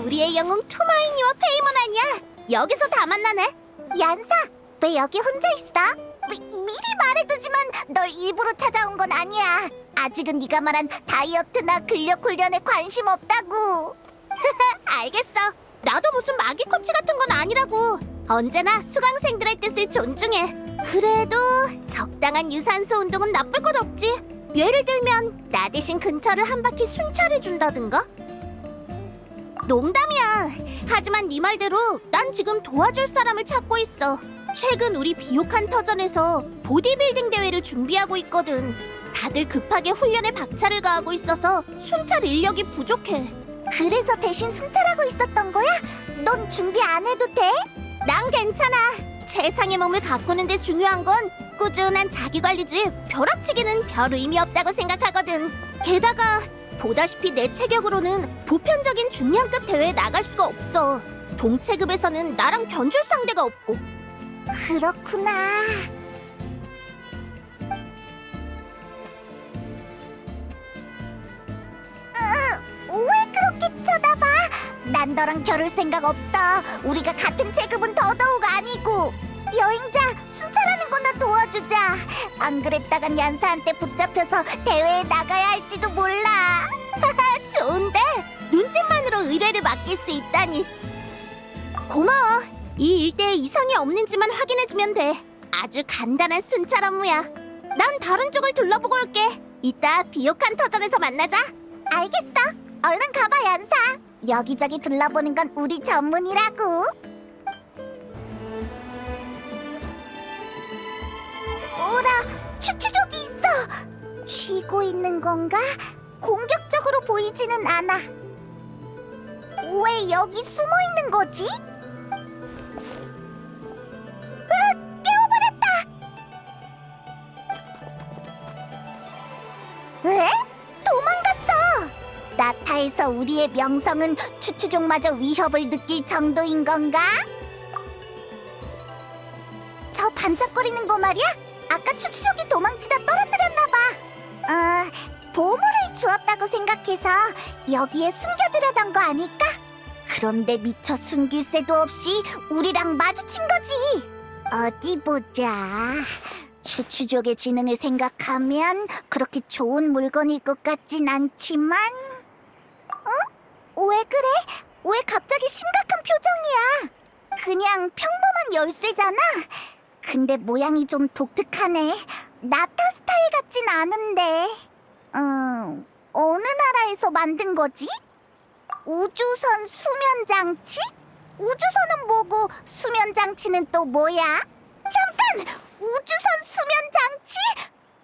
우리의 영웅 투마이니와 페이몬 아니야? 여기서 다 만나네. 얀사, 왜 여기 혼자 있어? 미리 말해두지만 널 일부러 찾아온 건 아니야. 아직은 네가 말한 다이어트나 근력 훈련에 관심 없다고. 알겠어. 나도 무슨 마기 코치 같은 건 아니라고. 언제나 수강생들의 뜻을 존중해. 그래도 적당한 유산소 운동은 나쁠 건 없지. 예를 들면 나 대신 근처를 한 바퀴 순찰해준다든가? 농담이야. 하지만 네 말대로 난 지금 도와줄 사람을 찾고 있어. 최근 우리 비옥한 터전에서 보디빌딩 대회를 준비하고 있거든. 다들 급하게 훈련에 박차를 가하고 있어서 순찰 인력이 부족해. 그래서 대신 순찰하고 있었던 거야? 넌 준비 안 해도 돼? 난 괜찮아. 최상의 몸을 가꾸는 데 중요한 건 꾸준한 자기관리지 벼락치기는 별 의미 없다고 생각하거든. 게다가 보다시피 내 체격으로는 보편적인 중량급 대회에 나갈 수가 없어. 동체급에서는 나랑 견줄 상대가 없고. 그렇구나. 왜 그렇게 쳐다봐? 난 너랑 겨룰 생각 없어. 우리가 같은 체급은 더더욱 아니고. 여행자, 순찰하는 거나 도와주자. 안 그랬다간 얀사한테 붙잡혀서 대회에 나가야 할지도 몰라. 좋은데? 눈짓만으로 의뢰를 맡길 수 있다니. 고마워. 이 일대에 이상이 없는지만 확인해주면 돼. 아주 간단한 순찰 업무야. 난 다른 쪽을 둘러보고 올게. 이따 비옥한 터전에서 만나자. 알겠어. 얼른 가봐, 얀사. 여기저기 둘러보는 건 우리 전문이라고. 오라, 추추족이 있어. 쉬고 있는 건가? 공격적으로 보이지는 않아. 왜 여기 숨어 있는 거지? 깨워버렸다. 왜? 도망갔어. 나타에서 우리의 명성은 추추족마저 위협을 느낄 정도인 건가? 저 반짝거리는 거 말이야? 아까 추추족이 도망치다 떨어뜨렸나 봐. 보물을 주었다고 생각해서 여기에 숨겨두려던 거 아닐까? 그런데 미처 숨길 새도 없이 우리랑 마주친 거지. 어디 보자. 추추족의 지능을 생각하면 그렇게 좋은 물건일 것 같진 않지만. 왜 그래? 왜 갑자기 심각한 표정이야? 그냥 평범한 열쇠잖아. 근데 모양이 좀 독특하네. 나타 스타일 같진 않은데. 어느 나라에서 만든 거지? 우주선 수면장치? 우주선은 뭐고 수면장치는 또 뭐야? 잠깐! 우주선 수면장치?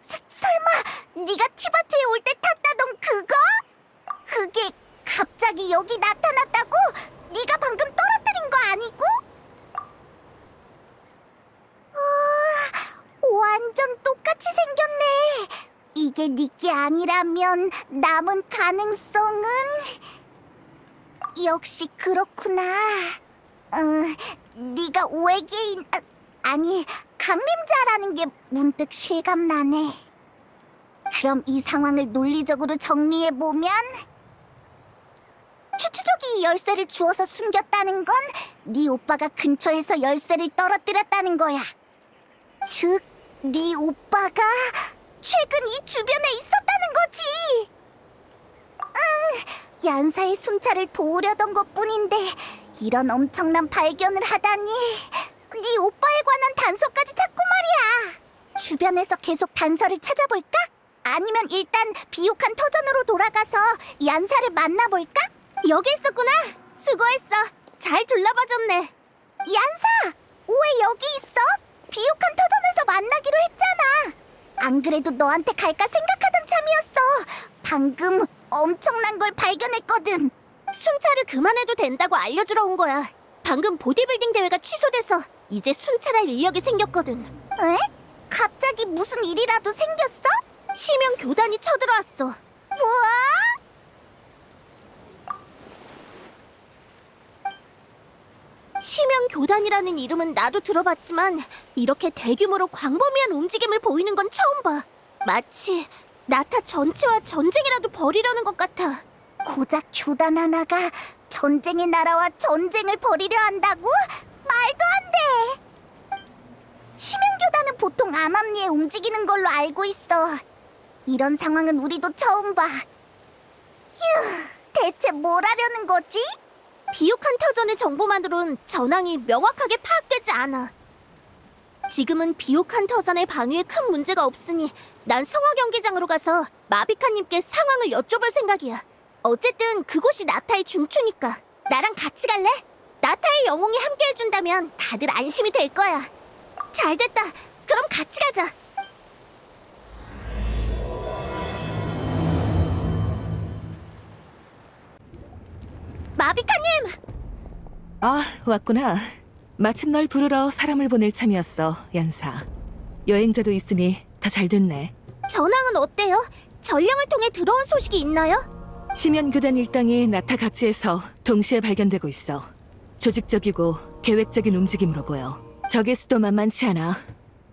설마 네가 티바트에 올 때 탔다던 그거? 그게 갑자기 여기 나타났다고? 네가 방금 떨어뜨린 거 아니고? 완전 똑같이 생겼네. 이게 네게 아니라면 남은 가능성은... 역시 그렇구나. 네가 외계인... 아니, 강림자라는 게 문득 실감나네. 그럼 이 상황을 논리적으로 정리해보면 추추족이 이 열쇠를 주워서 숨겼다는 건 네 오빠가 근처에서 열쇠를 떨어뜨렸다는 거야. 즉, 네 오빠가 최근 이 주변에 있었다는 거지. 얀사의 순찰을 도우려던 것뿐인데 이런 엄청난 발견을 하다니. 네 오빠에 관한 단서까지 찾고 말이야. 주변에서 계속 단서를 찾아볼까? 아니면 일단 비옥한 터전으로 돌아가서 얀사를 만나볼까? 여기 있었구나. 수고했어. 잘 둘러봐줬네. 얀사! 왜 여기 있어? 비옥한 터전에서 만나기로 했잖아. 안 그래도 너한테 갈까 생각하던 참이었어. 방금 엄청난 걸 발견했거든. 순찰을 그만해도 된다고 알려주러 온 거야. 방금 보디빌딩 대회가 취소돼서 이제 순찰할 인력이 생겼거든. 에? 갑자기 무슨 일이라도 생겼어? 심형 교단이 쳐들어왔어. 뭐? 심형 교단이라는 이름은 나도 들어봤지만 이렇게 대규모로 광범위한 움직임을 보이는 건 처음 봐. 마치 나타 전체와 전쟁이라도 벌이려는 것 같아. 고작 교단 하나가 전쟁의 나라와 전쟁을 벌이려 한다고? 말도 안 돼! 심연교단은 보통 암암리에 움직이는 걸로 알고 있어. 이런 상황은 우리도 처음 봐. 휴, 대체 뭘 하려는 거지? 비옥한 터전의 정보만으론 전황이 명확하게 파악되지 않아. 지금은 비옥한 터전의 방위에 큰 문제가 없으니 난 성화 경기장으로 가서 마비카님께 상황을 여쭤볼 생각이야. 어쨌든 그곳이 나타의 중추니까. 나랑 같이 갈래? 나타의 영웅이 함께 해준다면 다들 안심이 될 거야. 잘됐다. 그럼 같이 가자. 마비카님! 아, 왔구나. 마침 널 부르러 사람을 보낼 참이었어, 연사. 여행자도 있으니 다 잘 됐네. 전황은 어때요? 전령을 통해 들어온 소식이 있나요? 심연교단 일당이 나타 각지에서 동시에 발견되고 있어. 조직적이고 계획적인 움직임으로 보여. 적의 수도 만만치 않아.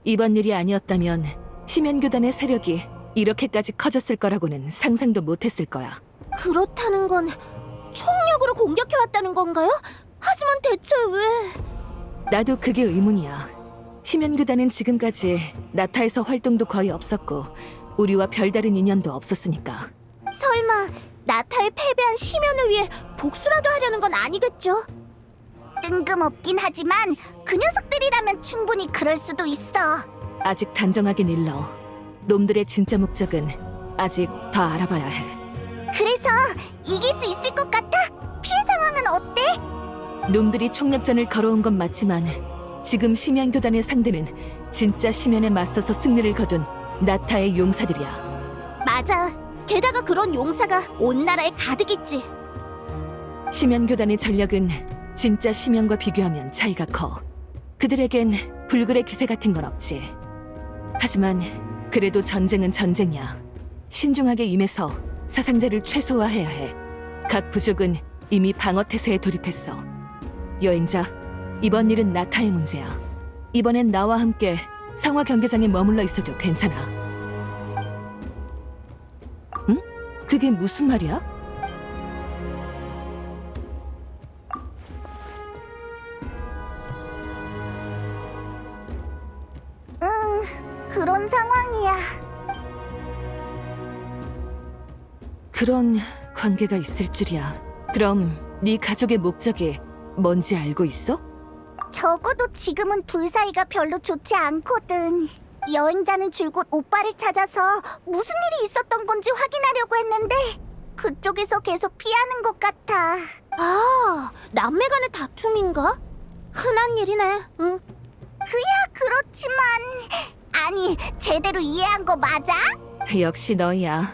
이번 일이 아니었다면 심연교단의 세력이 이렇게까지 커졌을 거라고는 상상도 못했을 거야. 그렇다는 건 총력으로 공격해왔다는 건가요? 하지만 대체 왜... 나도 그게 의문이야. 심연교단은 지금까지 나타에서 활동도 거의 없었고 우리와 별다른 인연도 없었으니까. 설마 나타에 패배한 심연을 위해 복수라도 하려는 건 아니겠죠? 뜬금없긴 하지만 그 녀석들이라면 충분히 그럴 수도 있어. 아직 단정하긴 일러. 놈들의 진짜 목적은 아직 더 알아봐야 해. 그래서 이길 수 있을 것 같아? 피해 상황은 어때? 놈들이 총력전을 걸어온 건 맞지만 지금 심연교단의 상대는 진짜 심연에 맞서서 승리를 거둔 나타의 용사들이야. 맞아. 게다가 그런 용사가 온 나라에 가득 있지. 심연교단의 전력은 진짜 심연과 비교하면 차이가 커. 그들에겐 불굴의 기세 같은 건 없지. 하지만 그래도 전쟁은 전쟁이야. 신중하게 임해서 사상자를 최소화해야 해. 각 부족은 이미 방어태세에 돌입했어. 여행자, 이번 일은 나타의 문제야. 이번엔 나와 함께 성화 경기장에 머물러 있어도 괜찮아. 응? 그게 무슨 말이야? 그런 상황이야. 그런 관계가 있을 줄이야. 그럼 네 가족의 목적이 뭔지 알고 있어? 적어도 지금은 둘 사이가 별로 좋지 않거든. 여행자는 줄곧 오빠를 찾아서 무슨 일이 있었던 건지 확인하려고 했는데 그쪽에서 계속 피하는 것 같아. 아, 남매 간의 다툼인가? 흔한 일이네. 응. 그야 그렇지만... 아니, 제대로 이해한 거 맞아? 역시 너야.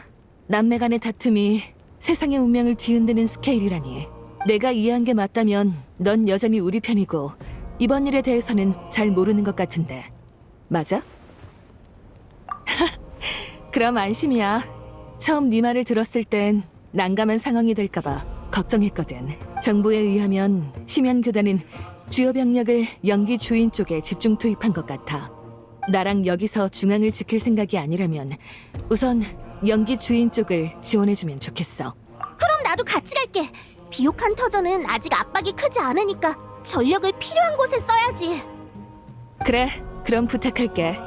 남매 간의 다툼이 세상의 운명을 뒤흔드는 스케일이라니. 내가 이해한 게 맞다면 넌 여전히 우리 편이고 이번 일에 대해서는 잘 모르는 것 같은데. 맞아? 그럼 안심이야. 처음 네 말을 들었을 땐 난감한 상황이 될까봐 걱정했거든. 정보에 의하면 심연교단은 주요 병력을 연기 주인 쪽에 집중 투입한 것 같아. 나랑 여기서 중앙을 지킬 생각이 아니라면 우선 연기 주인 쪽을 지원해주면 좋겠어. 그럼 나도 같이 갈게. 비옥한 터전은 아직 압박이 크지 않으니까 전력을 필요한 곳에 써야지. 그래, 그럼 부탁할게.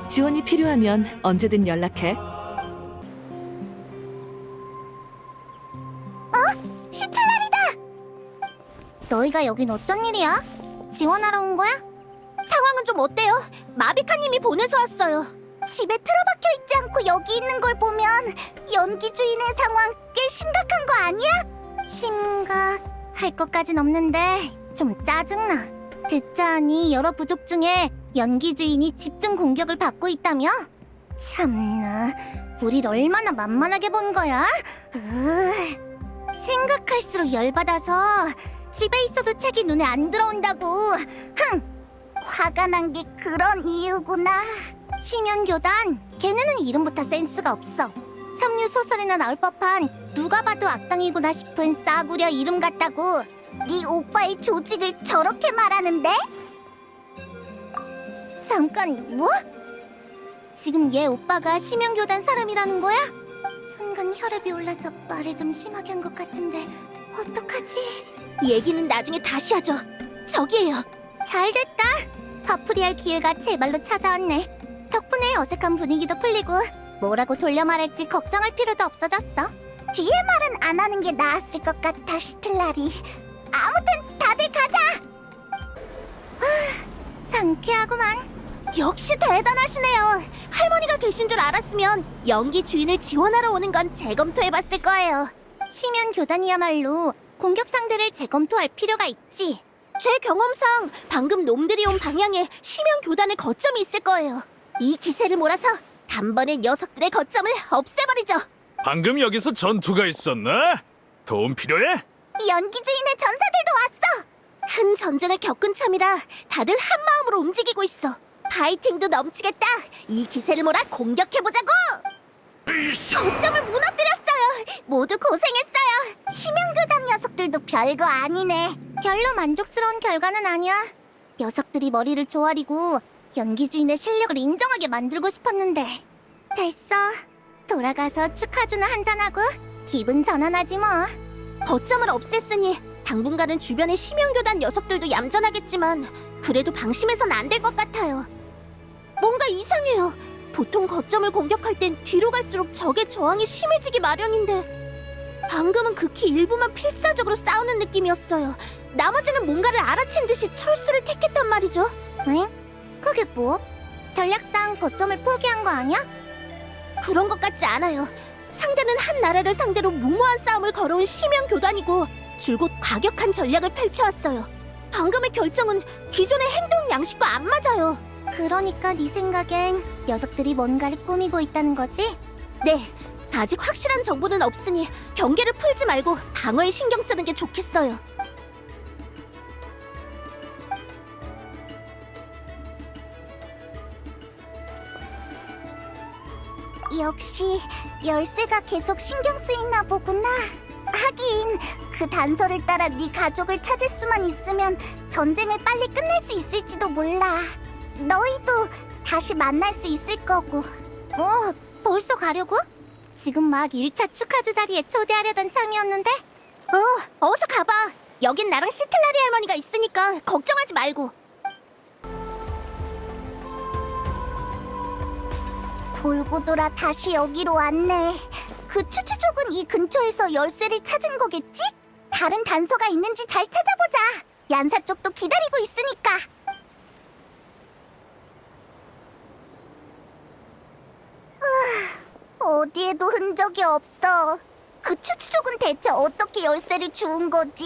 지원이 필요하면 언제든 연락해. 시틀라리다! 너희가 여긴 어쩐 일이야? 지원하러 온 거야? 상황은 좀 어때요? 마비카님이 보내서 왔어요. 집에 틀어박혀 있지 않고 여기 있는 걸 보면 연기 주인의 상황 꽤 심각한 거 아니야? 심각할 것까진 없는데 좀 짜증나. 듣자하니 여러 부족 중에 연기 주인이 집중 공격을 받고 있다며? 참나, 우릴 얼마나 만만하게 본 거야? 생각할수록 열받아서 집에 있어도 책이 눈에 안 들어온다고. 흥! 화가 난 게 그런 이유구나. 심연교단, 걔네는 이름부터 센스가 없어. 삼류 소설이나 나올 법한 누가 봐도 악당이구나 싶은 싸구려 이름 같다고. 네 오빠의 조직을 저렇게 말하는데? 잠깐, 뭐? 지금 얘 오빠가 심연교단 사람이라는 거야? 순간 혈압이 올라서 말을 좀 심하게 한 것 같은데 어떡하지? 얘기는 나중에 다시 하죠. 저기에요. 잘됐다. 화풀이할 기회가 제발로 찾아왔네. 덕분에 어색한 분위기도 풀리고 뭐라고 돌려 말할지 걱정할 필요도 없어졌어. 뒤에 말은 안 하는 게 나았을 것 같아, 시틀라리. 아무튼 다들 가자. 상쾌하구만. 역시 대단하시네요. 할머니가 계신 줄 알았으면 연기 주인을 지원하러 오는 건 재검토해봤을 거예요. 심연 교단이야말로 공격 상대를 재검토할 필요가 있지. 제 경험상 방금 놈들이 온 방향에 심연 교단의 거점이 있을 거예요. 이 기세를 몰아서 단번에 녀석들의 거점을 없애버리죠. 방금 여기서 전투가 있었나? 도움 필요해? 연기 주인의 전사들도 왔어. 큰 전쟁을 겪은 참이라 다들 한 마음으로 움직이고 있어. 파이팅도 넘치겠다. 이 기세를 몰아 공격해보자고. 거점을 무너뜨렸어요. 모두 고생했어요. 심연교단 녀석들도 별거 아니네. 별로 만족스러운 결과는 아니야. 녀석들이 머리를 조아리고 연기 주인의 실력을 인정하게 만들고 싶었는데. 됐어. 돌아가서 축하주나 한잔하고 기분 전환하지 뭐. 거점을 없앴으니 당분간은 주변의 심연교단 녀석들도 얌전하겠지만 그래도 방심해선 안 될 것 같아요. 뭔가 이상해요. 보통 거점을 공격할 땐 뒤로 갈수록 적의 저항이 심해지기 마련인데 방금은 극히 일부만 필사적으로 싸우는 느낌이었어요. 나머지는 뭔가를 알아챈 듯이 철수를 택했단 말이죠. 응? 그게 뭐? 전략상 거점을 포기한 거 아니야? 그런 것 같지 않아요. 상대는 한 나라를 상대로 무모한 싸움을 걸어온 심연교단이고 줄곧 과격한 전략을 펼쳐왔어요. 방금의 결정은 기존의 행동 양식과 안 맞아요. 그러니까 네 생각엔 녀석들이 뭔가를 꾸미고 있다는 거지? 네, 아직 확실한 정보는 없으니 경계를 풀지 말고 방어에 신경 쓰는 게 좋겠어요. 역시 열쇠가 계속 신경 쓰이나 보구나. 하긴 그 단서를 따라 네 가족을 찾을 수만 있으면 전쟁을 빨리 끝낼 수 있을지도 몰라. 너희도 다시 만날 수 있을 거고. 뭐 벌써 가려고? 지금 막 1차 축하주 자리에 초대하려던 참이었는데? 어서 가봐. 여긴 나랑 시틀라리 할머니가 있으니까 걱정하지 말고. 돌고 돌아 다시 여기로 왔네. 그 추추족은 이 근처에서 열쇠를 찾은 거겠지? 다른 단서가 있는지 잘 찾아보자. 얀사 쪽도 기다리고 있으니까. 어디에도 흔적이 없어. 그 추추족은 대체 어떻게 열쇠를 주운 거지?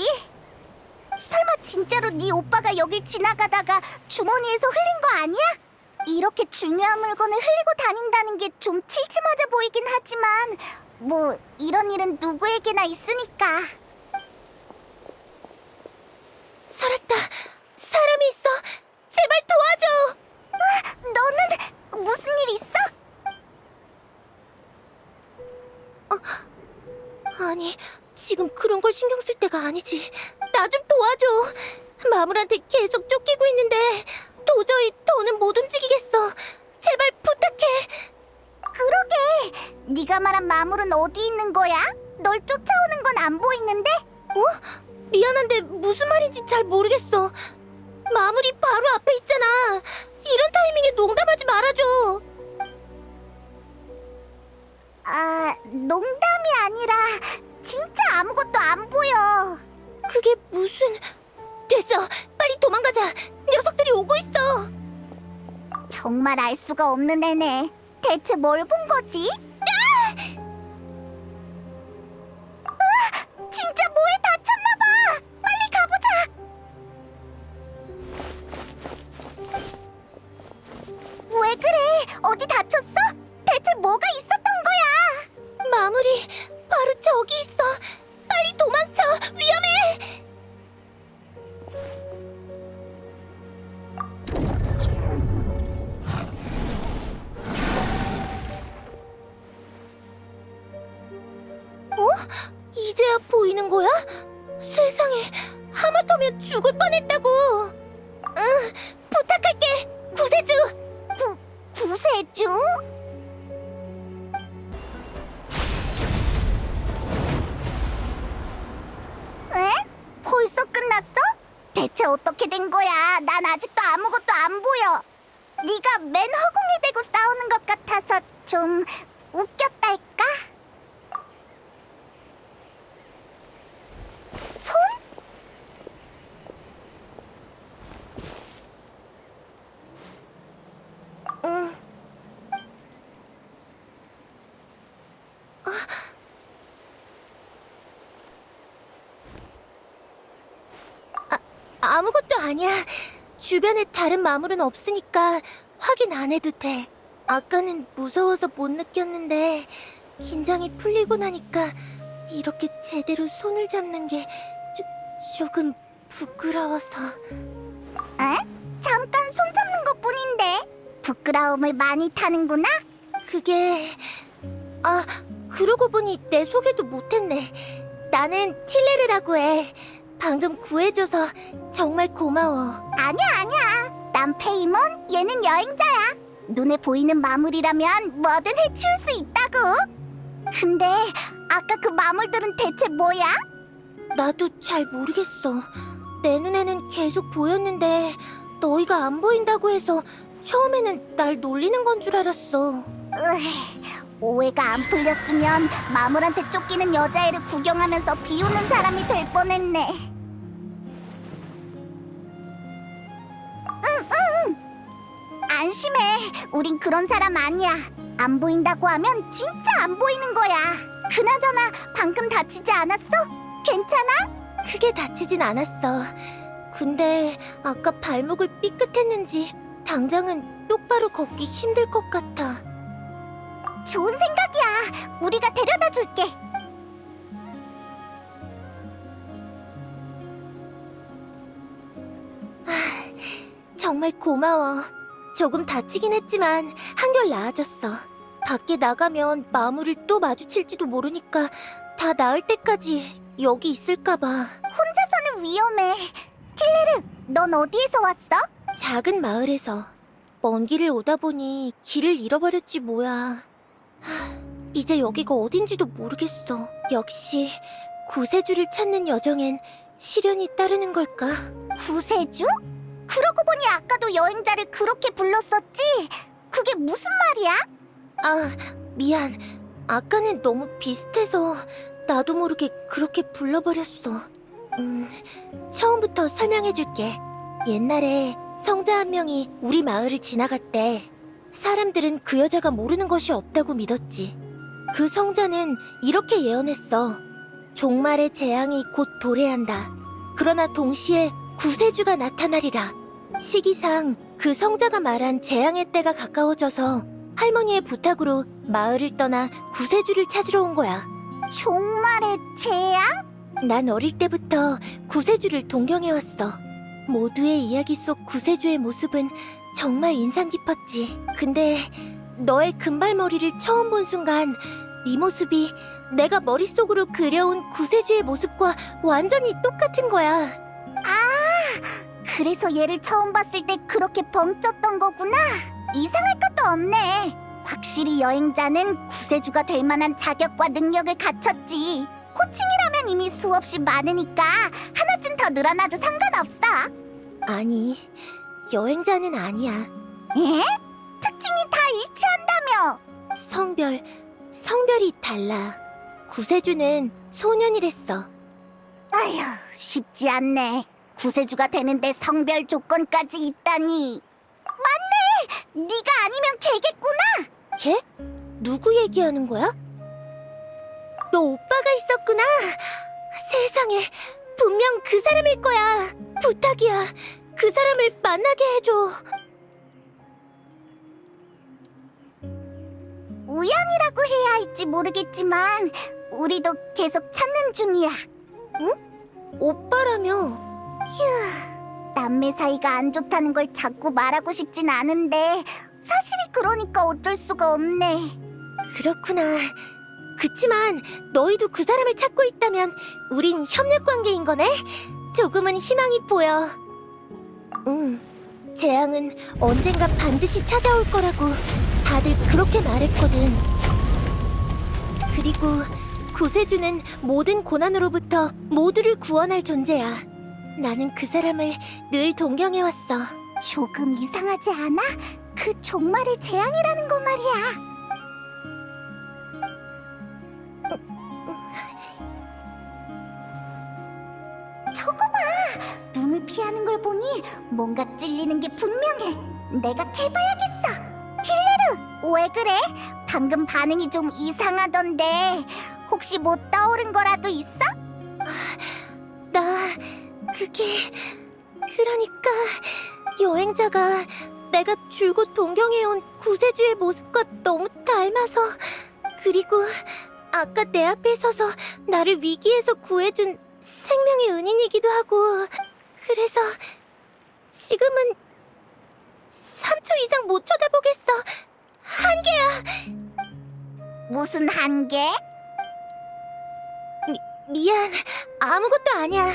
설마 진짜로 네 오빠가 여길 지나가다가 주머니에서 흘린 거 아니야? 이렇게 중요한 물건을 흘리고 다닌다는 게 좀 칠칠맞아 보이긴 하지만 뭐 이런 일은 누구에게나 있으니까. 살았다. 사람이 있어. 제발 도와줘. 너는 무슨 일 있어? 아니, 지금 그런 걸 신경 쓸 때가 아니지. 나 좀 도와줘. 마물한테 계속 쫓기고 있는데 도저히 더는 못 움직이겠어. 제발 부탁해. 그러게. 네가 말한 마물은 어디 있는 거야? 널 쫓아오는 건 안 보이는데? 미안한데 무슨 말인지 잘 모르겠어. 마물이 바로 앞에 있잖아. 이런 타이밍에 농담하지 말아줘. 농담이 아니라 진짜 아무것도 안 보여. 그게 무슨... 됐어. 빨리 도망가자. 녀석들이 오고 있어. 정말 알 수가 없는 애네. 대체 뭘 본 거지? 진짜 뭐에 다쳤나 봐. 빨리 가보자. 왜 그래? 어디 다쳤어? 대체 뭐가 있었던 거야? 마무리 바로 저기 있어. 빨리 도망쳐. 위험해. 이제야 보이는 거야? 세상에, 하마터면 죽을 뻔했다고. 응, 부탁할게. 구세주. 구세주? 대체 어떻게 된 거야? 난 아직도 아무것도 안 보여. 네가 맨 허공에 대고 싸우는 것 같아서 좀 웃겼달까? 손? 응. 아무것도 아니야. 주변에 다른 마물은 없으니까 확인 안 해도 돼. 아까는 무서워서 못 느꼈는데 긴장이 풀리고 나니까 이렇게 제대로 손을 잡는 게 조금 부끄러워서. 에? 잠깐 손 잡는 것뿐인데 부끄러움을 많이 타는구나? 그게... 그러고 보니 내 소개도 못했네. 나는 틸레르라고 해. 방금 구해줘서 정말 고마워. 아니야. 난 페이몬, 얘는 여행자야. 눈에 보이는 마물이라면 뭐든 해치울 수 있다고. 근데 아까 그 마물들은 대체 뭐야? 나도 잘 모르겠어. 내 눈에는 계속 보였는데 너희가 안 보인다고 해서 처음에는 날 놀리는 건 줄 알았어. 오해가 안 풀렸으면 마물한테 쫓기는 여자애를 구경하면서 비우는 사람이 될 뻔했네. 응. 안심해. 우린 그런 사람 아니야. 안 보인다고 하면 진짜 안 보이는 거야. 그나저나 방금 다치지 않았어? 괜찮아? 크게 다치진 않았어. 근데 아까 발목을 삐끗했는지 당장은 똑바로 걷기 힘들 것 같아. 좋은 생각이야. 우리가 데려다 줄게. 정말 고마워. 조금 다치긴 했지만 한결 나아졌어. 밖에 나가면 마물을 또 마주칠지도 모르니까 다 나을 때까지 여기 있을까봐. 혼자서는 위험해. 틸레르, 넌 어디에서 왔어? 작은 마을에서. 먼 길을 오다 보니 길을 잃어버렸지 뭐야. 이제 여기가 어딘지도 모르겠어. 역시 구세주를 찾는 여정엔 시련이 따르는 걸까? 구세주? 그러고 보니 아까도 여행자를 그렇게 불렀었지? 그게 무슨 말이야? 미안. 아까는 너무 비슷해서 나도 모르게 그렇게 불러버렸어. 처음부터 설명해줄게. 옛날에 성자 한 명이 우리 마을을 지나갔대. 사람들은 그 여자가 모르는 것이 없다고 믿었지. 그 성자는 이렇게 예언했어. 종말의 재앙이 곧 도래한다. 그러나 동시에 구세주가 나타나리라. 시기상 그 성자가 말한 재앙의 때가 가까워져서 할머니의 부탁으로 마을을 떠나 구세주를 찾으러 온 거야. 종말의 재앙? 난 어릴 때부터 구세주를 동경해왔어. 모두의 이야기 속 구세주의 모습은 정말 인상 깊었지. 근데 너의 금발머리를 처음 본 순간 네 모습이 내가 머릿속으로 그려온 구세주의 모습과 완전히 똑같은 거야. 그래서 얘를 처음 봤을 때 그렇게 벙쪘던 거구나. 이상할 것도 없네. 확실히 여행자는 구세주가 될 만한 자격과 능력을 갖췄지. 호칭이라면 이미 수없이 많으니까 하나쯤 더 늘어나도 상관없어. 아니, 여행자는 아니야. 에? 특징이 다 일치한다며. 성별이 달라. 구세주는 소년이랬어. 아휴, 쉽지 않네. 구세주가 되는데 성별 조건까지 있다니. 맞네! 네가 아니면 걔겠구나. 걔? 누구 얘기하는 거야? 너 오빠가 있었구나. 세상에, 분명 그 사람일 거야. 부탁이야. 그 사람을 만나게 해줘. 우연이라고 해야 할지 모르겠지만 우리도 계속 찾는 중이야. 응? 오빠라며? 휴, 남매 사이가 안 좋다는 걸 자꾸 말하고 싶진 않은데 사실이 그러니까 어쩔 수가 없네. 그렇구나. 그치만 너희도 그 사람을 찾고 있다면 우린 협력 관계인 거네? 조금은 희망이 보여. 재앙은 언젠가 반드시 찾아올 거라고 다들 그렇게 말했거든. 그리고 구세주는 모든 고난으로부터 모두를 구원할 존재야. 나는 그 사람을 늘 동경해왔어. 조금 이상하지 않아? 그 종말의 재앙이라는 거 말이야. 저거 봐! 눈을 피하는 걸 보니 뭔가 찔리는 게 분명해. 내가 캐봐야겠어. 킬레르, 왜 그래? 방금 반응이 좀 이상하던데 혹시 못 떠오른 거라도 있어? 그러니까 여행자가 내가 줄곧 동경해온 구세주의 모습과 너무 닮아서, 그리고 아까 내 앞에 서서 나를 위기에서 구해준 생명의 은인이기도 하고, 그래서 지금은 3초 이상 못 쳐다보겠어. 한계야. 무슨 한계? 미안, 아무것도 아니야.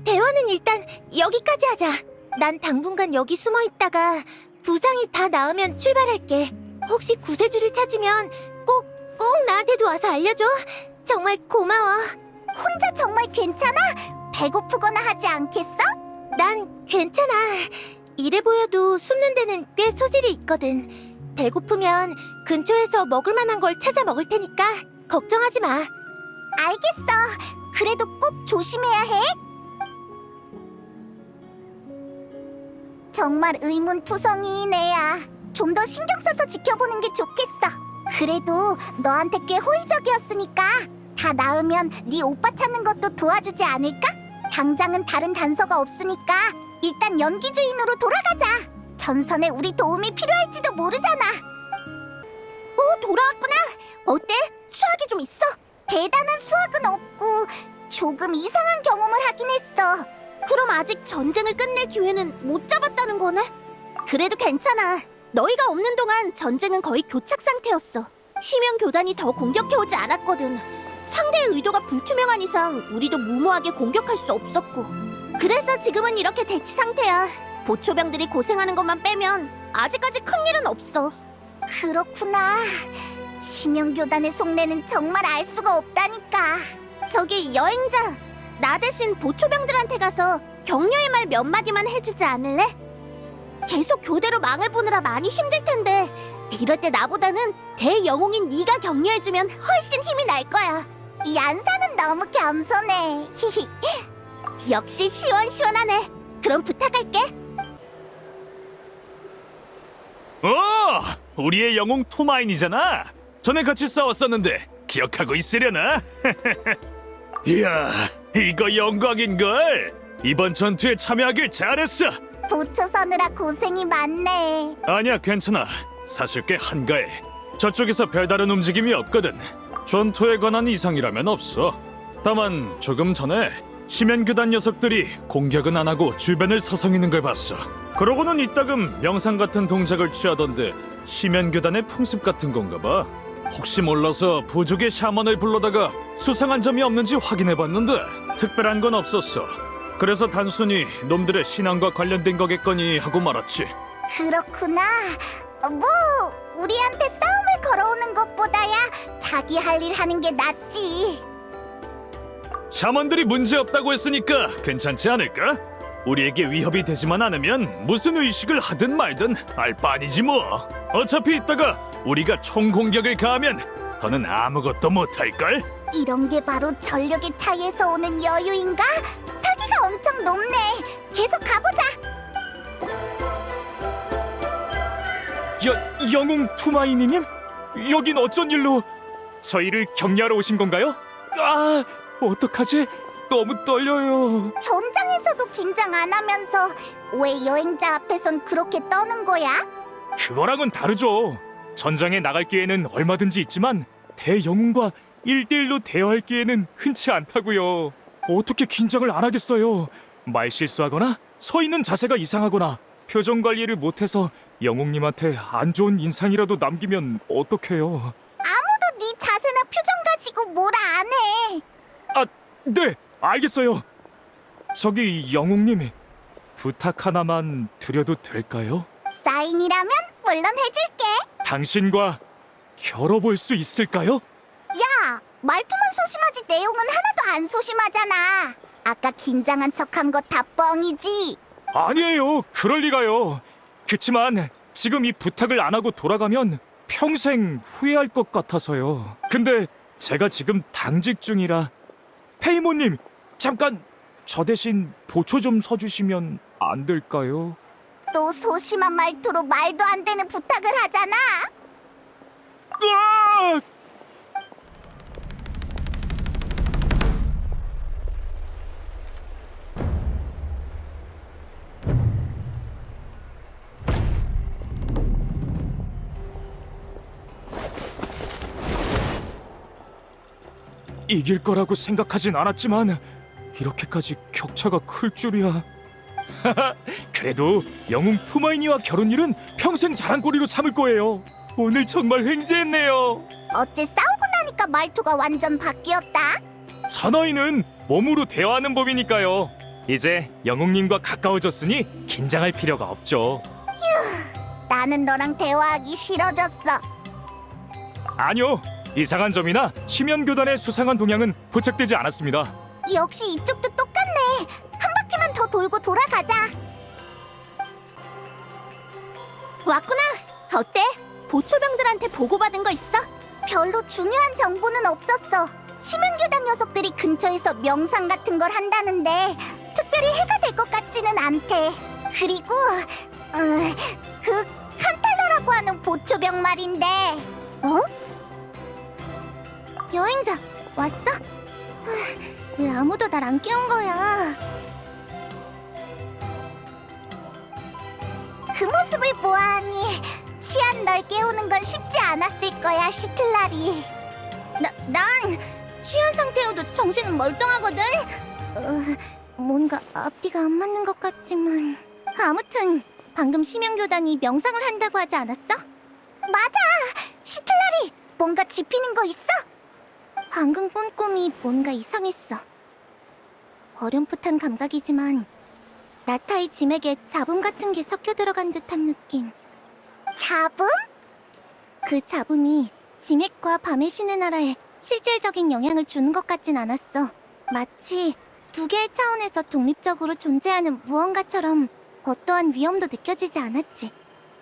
대화는 일단 여기까지 하자. 난 당분간 여기 숨어 있다가 부상이 다 나으면 출발할게. 혹시 구세주를 찾으면 꼭 나한테도 와서 알려줘. 정말 고마워. 혼자 정말 괜찮아? 배고프거나 하지 않겠어? 난 괜찮아. 이래 보여도 숨는 데는 꽤 소질이 있거든. 배고프면 근처에서 먹을 만한 걸 찾아 먹을 테니까 걱정하지 마. 알겠어. 그래도 꼭 조심해야 해. 정말 의문투성이인 애야. 좀 더 신경 써서 지켜보는 게 좋겠어. 그래도 너한테 꽤 호의적이었으니까 다 나으면 네 오빠 찾는 것도 도와주지 않을까? 당장은 다른 단서가 없으니까 일단 연기주인으로 돌아가자. 전선에 우리 도움이 필요할지도 모르잖아. 오, 돌아왔구나. 어때? 수학이 좀 있어? 대단한 수학은 없고 조금 이상한 경험을 하긴 했어. 그럼 아직 전쟁을 끝낼 기회는 못 잡았다는 거네? 그래도 괜찮아. 너희가 없는 동안 전쟁은 거의 교착 상태였어. 심연 교단이 더 공격해오지 않았거든. 상대의 의도가 불투명한 이상 우리도 무모하게 공격할 수 없었고. 그래서 지금은 이렇게 대치 상태야. 보초병들이 고생하는 것만 빼면 아직까지 큰일은 없어. 그렇구나. 심연 교단의 속내는 정말 알 수가 없다니까. 저기 여행자, 나 대신 보초병들한테 가서 격려의 말 몇 마디만 해주지 않을래? 계속 교대로 망을 보느라 많이 힘들 텐데 이럴 때 나보다는 대영웅인 네가 격려해주면 훨씬 힘이 날 거야. 이 안사는 너무 겸손해. 히히. 역시 시원시원하네. 그럼 부탁할게. 우리의 영웅 토마인이잖아. 전에 같이 싸웠었는데 기억하고 있으려나? 이야, 이거 영광인걸. 이번 전투에 참여하길 잘했어. 보초 서느라 고생이 많네. 아니야, 괜찮아. 사실 꽤 한가해. 저쪽에서 별다른 움직임이 없거든. 전투에 관한 이상이라면 없어. 다만 조금 전에 심연교단 녀석들이 공격은 안 하고 주변을 서성이는 걸 봤어. 그러고는 이따금 명상 같은 동작을 취하던데 심연교단의 풍습 같은 건가 봐. 혹시 몰라서 부족의 샤먼을 불러다가 수상한 점이 없는지 확인해봤는데 특별한 건 없었어. 그래서 단순히 놈들의 신앙과 관련된 거겠거니 하고 말았지. 그렇구나. 뭐 우리한테 싸움을 걸어오는 것보다야 자기 할 일 하는 게 낫지. 샤먼들이 문제없다고 했으니까 괜찮지 않을까? 우리에게 위협이 되지만 않으면 무슨 의식을 하든 말든 알 바 아니지 뭐. 어차피 이따가 우리가 총공격을 가하면 더는 아무것도 못할걸? 이런 게 바로 전력의 차이에서 오는 여유인가? 사기가 엄청 높네. 계속 가보자. 영웅 투마이니님? 여긴 어쩐 일로 저희를 격려하러 오신 건가요? 아, 어떡하지? 너무 떨려요. 전장에서도 긴장 안 하면서 왜 여행자 앞에선 그렇게 떠는 거야? 그거랑은 다르죠. 전장에 나갈 기회는 얼마든지 있지만 대영웅과 1대1로 대화할 기회는 흔치 않다고요. 어떻게 긴장을 안 하겠어요. 말 실수하거나 서 있는 자세가 이상하거나 표정 관리를 못해서 영웅님한테 안 좋은 인상이라도 남기면 어떡해요. 아무도 네 자세나 표정 가지고 뭐라 안 해. 아, 네, 알겠어요. 저기 영웅님, 부탁 하나만 드려도 될까요? 사인이라면 물론 해줄게. 당신과 겨뤄볼 수 있을까요? 야, 말투만 소심하지 내용은 하나도 안 소심하잖아. 아까 긴장한 척한 거 다 뻥이지. 아니에요. 그럴 리가요. 그치만 지금 이 부탁을 안 하고 돌아가면 평생 후회할 것 같아서요. 근데 제가 지금 당직 중이라 페이모님 잠깐 저 대신 보초 좀 서주시면 안 될까요? 또 소심한 말투로 말도 안 되는 부탁을 하잖아. 으악! 이길 거라고 생각하진 않았지만 이렇게까지 격차가 클 줄이야. 그래도 영웅 투마이니와 결혼 일은 평생 자랑거리로 삼을 거예요. 오늘 정말 횡재했네요. 어째 싸우고 나니까 말투가 완전 바뀌었다. 사나이는 몸으로 대화하는 법이니까요. 이제 영웅님과 가까워졌으니 긴장할 필요가 없죠. 나는 너랑 대화하기 싫어졌어. 아니요, 이상한 점이나 심연교단의 수상한 동향은 포착되지 않았습니다. 역시 이쪽도 똑같네. 한 바퀴만 더 돌고 돌아가자. 왔구나. 어때? 보초병들한테 보고받은 거 있어? 별로 중요한 정보는 없었어. 심연교단 녀석들이 근처에서 명상 같은 걸 한다는데 특별히 해가 될 것 같지는 않대. 그리고 그 칸탈러라고 하는 보초병 말인데. 어? 여행자 왔어? 왜 아무도 날 안 깨운 거야? 그 모습을 보아하니 취한 널 깨우는 건 쉽지 않았을 거야, 시틀라리. 난 취한 상태여도 정신은 멀쩡하거든. 뭔가 앞뒤가 안 맞는 것 같지만. 아무튼 방금 심연교단이 명상을 한다고 하지 않았어? 맞아! 시틀라리! 뭔가 짚히는 거 있어? 방금 꾼 꿈이 뭔가 이상했어. 어렴풋한 감각이지만 나타의 짐에게 잡음 같은 게 섞여 들어간 듯한 느낌. 잡음? 그 잡음이 지맥과 밤의 신의 나라에 실질적인 영향을 주는 것 같진 않았어. 마치 두 개의 차원에서 독립적으로 존재하는 무언가처럼 어떠한 위험도 느껴지지 않았지.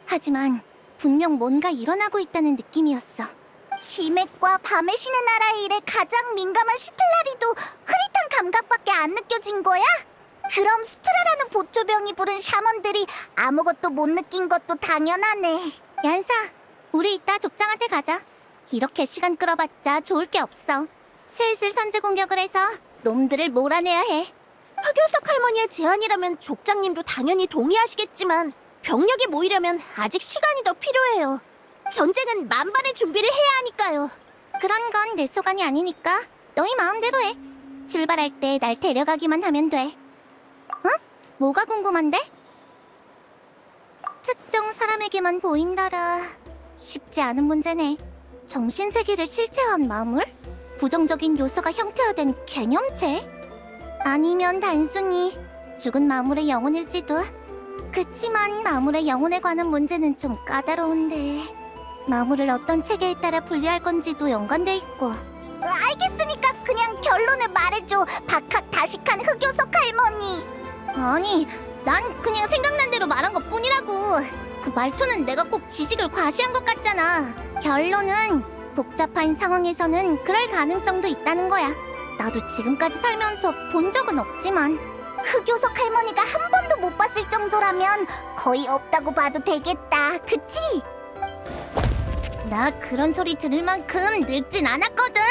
하지만 분명 뭔가 일어나고 있다는 느낌이었어. 지맥과 밤의 신의 나라의 일에 가장 민감한 시틀라리도 흐릿한 감각밖에 안 느껴진 거야? 그럼 스트라라는 보초병이 부른 샤먼들이 아무것도 못 느낀 것도 당연하네. 얀사, 우리 이따 족장한테 가자. 이렇게 시간 끌어봤자 좋을 게 없어. 슬슬 선제 공격을 해서 놈들을 몰아내야 해. 흑요석 할머니의 제안이라면 족장님도 당연히 동의하시겠지만 병력이 모이려면 아직 시간이 더 필요해요. 전쟁은 만반의 준비를 해야 하니까요. 그런 건 내 소관이 아니니까 너희 마음대로 해. 출발할 때 날 데려가기만 하면 돼. 어? 뭐가 궁금한데? 특정 사람에게만 보인다라. 쉽지 않은 문제네. 정신세계를 실체화한 마물? 부정적인 요소가 형태화된 개념체? 아니면 단순히 죽은 마물의 영혼일지도. 그치만 마물의 영혼에 관한 문제는 좀 까다로운데 마물을 어떤 체계에 따라 분리할 건지도 연관돼 있고. 알겠으니까 그냥 결론을 말해줘, 박학다식한 흑요석 할머니. 아니, 난 그냥 생각난 대로 말한 것 뿐이라고. 그 말투는 내가 꼭 지식을 과시한 것 같잖아. 결론은 복잡한 상황에서는 그럴 가능성도 있다는 거야. 나도 지금까지 살면서 본 적은 없지만 흑요석 할머니가 한 번도 못 봤을 정도라면 거의 없다고 봐도 되겠다, 그치? 나 그런 소리 들을 만큼 늙진 않았거든.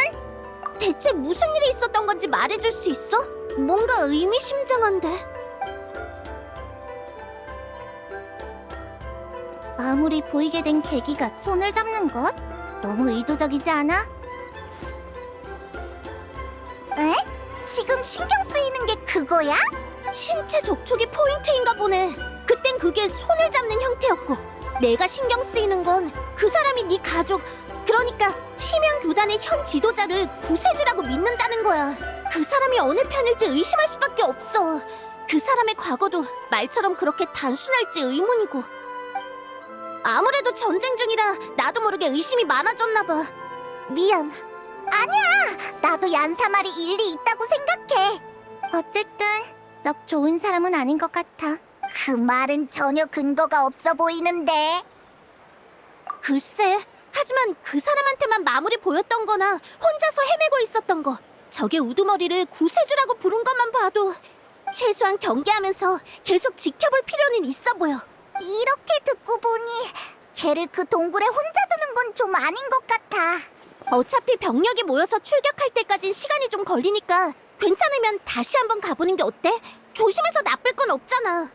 대체 무슨 일이 있었던 건지 말해줄 수 있어? 뭔가 의미심장한데. 마물이 보이게 된 계기가 손을 잡는 것? 너무 의도적이지 않아? 에? 지금 신경 쓰이는 게 그거야? 신체 접촉이 포인트인가 보네. 그땐 그게 손을 잡는 형태였고 내가 신경 쓰이는 건 그 사람이 네 가족, 그러니까 심연교단의 현 지도자를 구세주라고 믿는다는 거야. 그 사람이 어느 편일지 의심할 수밖에 없어. 그 사람의 과거도 말처럼 그렇게 단순할지 의문이고. 아무래도 전쟁 중이라 나도 모르게 의심이 많아졌나 봐. 미안. 아니야, 나도 얀사 말이 일리 있다고 생각해. 어쨌든 썩 좋은 사람은 아닌 것 같아. 그 말은 전혀 근거가 없어 보이는데. 글쎄, 하지만 그 사람한테만 마물이 보였던 거나 혼자서 헤매고 있었던 거, 적의 우두머리를 구세주라고 부른 것만 봐도 최소한 경계하면서 계속 지켜볼 필요는 있어 보여. 이렇게 듣고 보니 걔를 그 동굴에 혼자 두는 건 좀 아닌 것 같아. 어차피 병력이 모여서 출격할 때까진 시간이 좀 걸리니까 괜찮으면 다시 한번 가보는 게 어때? 조심해서 나쁠 건 없잖아.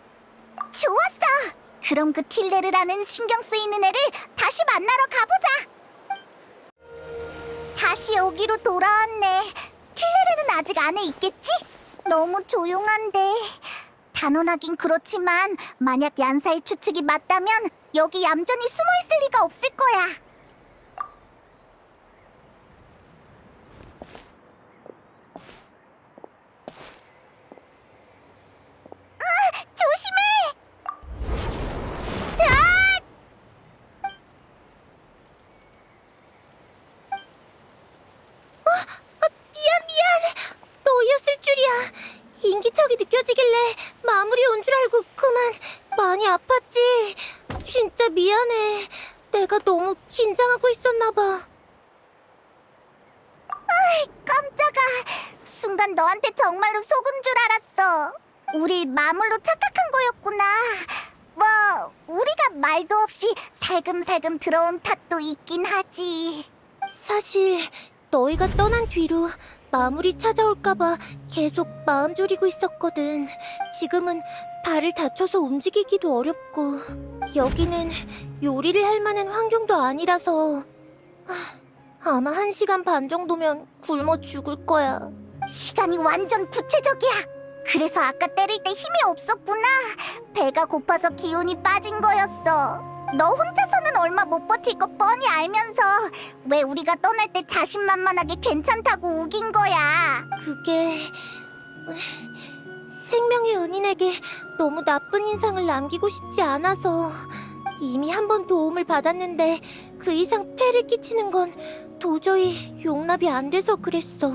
좋았어. 그럼 그 틸레르라는 신경 쓰이는 애를 다시 만나러 가보자. 다시 여기로 돌아왔네. 틸레르는 아직 안에 있겠지? 너무 조용한데. 단언하긴 그렇지만 만약 얀사의 추측이 맞다면 여기 얌전히 숨어있을 리가 없을 거야. 조심해! 미안. 너였을 줄이야. 인기척이 느껴지길래 마무리 온 줄 알고 그만. 많이 아팠지? 진짜 미안해. 내가 너무 긴장하고 있었나 봐. 깜짝아. 순간 너한테 정말로 속은 줄 알았어. 우리 마물로 착각한 거였구나. 뭐 우리가 말도 없이 살금살금 들어온 탓도 있긴 하지. 사실 너희가 떠난 뒤로 마물이 찾아올까봐 계속 마음 졸이고 있었거든. 지금은 발을 다쳐서 움직이기도 어렵고 여기는 요리를 할 만한 환경도 아니라서 아마 1시간 반 정도면 굶어 죽을 거야. 시간이 완전 구체적이야. 그래서 아까 때릴 때 힘이 없었구나. 배가 고파서 기운이 빠진 거였어. 너 혼자서는 얼마 못 버틸 거 뻔히 알면서 왜 우리가 떠날 때 자신만만하게 괜찮다고 우긴 거야. 그게... 생명의 은인에게 너무 나쁜 인상을 남기고 싶지 않아서. 이미 한 번 도움을 받았는데 그 이상 폐를 끼치는 건 도저히 용납이 안 돼서 그랬어.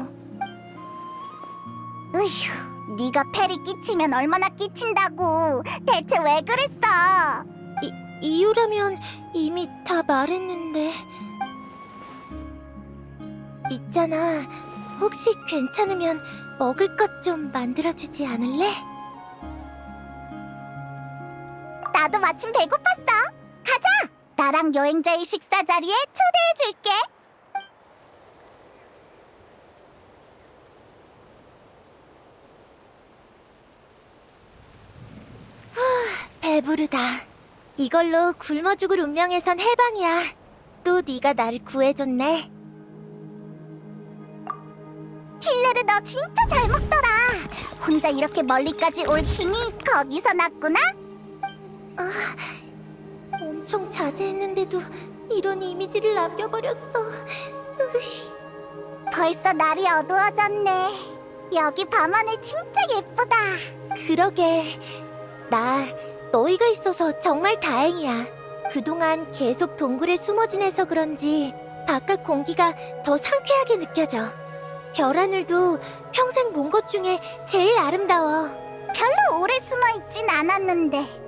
으휴, 네가 폐를 끼치면 얼마나 끼친다고. 대체 왜 그랬어? 이유라면 이미 다 말했는데. 있잖아, 혹시 괜찮으면 먹을 것 좀 만들어주지 않을래? 나도 마침 배고팠어. 가자! 나랑 여행자의 식사 자리에 초대해줄게. 배부르다. 이걸로 굶어 죽을 운명에선 해방이야. 또 네가 나를 구해줬네. 틸레르 너 진짜 잘 먹더라. 혼자 이렇게 멀리까지 올 힘이 거기서 났구나? 엄청 자제했는데도 이런 이미지를 남겨버렸어. 벌써 날이 어두워졌네. 여기 밤하늘 진짜 예쁘다. 그러게. 나 너희가 있어서 정말 다행이야. 그동안 계속 동굴에 숨어 지내서 그런지 바깥 공기가 더 상쾌하게 느껴져. 별하늘도 평생 본 것 중에 제일 아름다워. 별로 오래 숨어 있진 않았는데.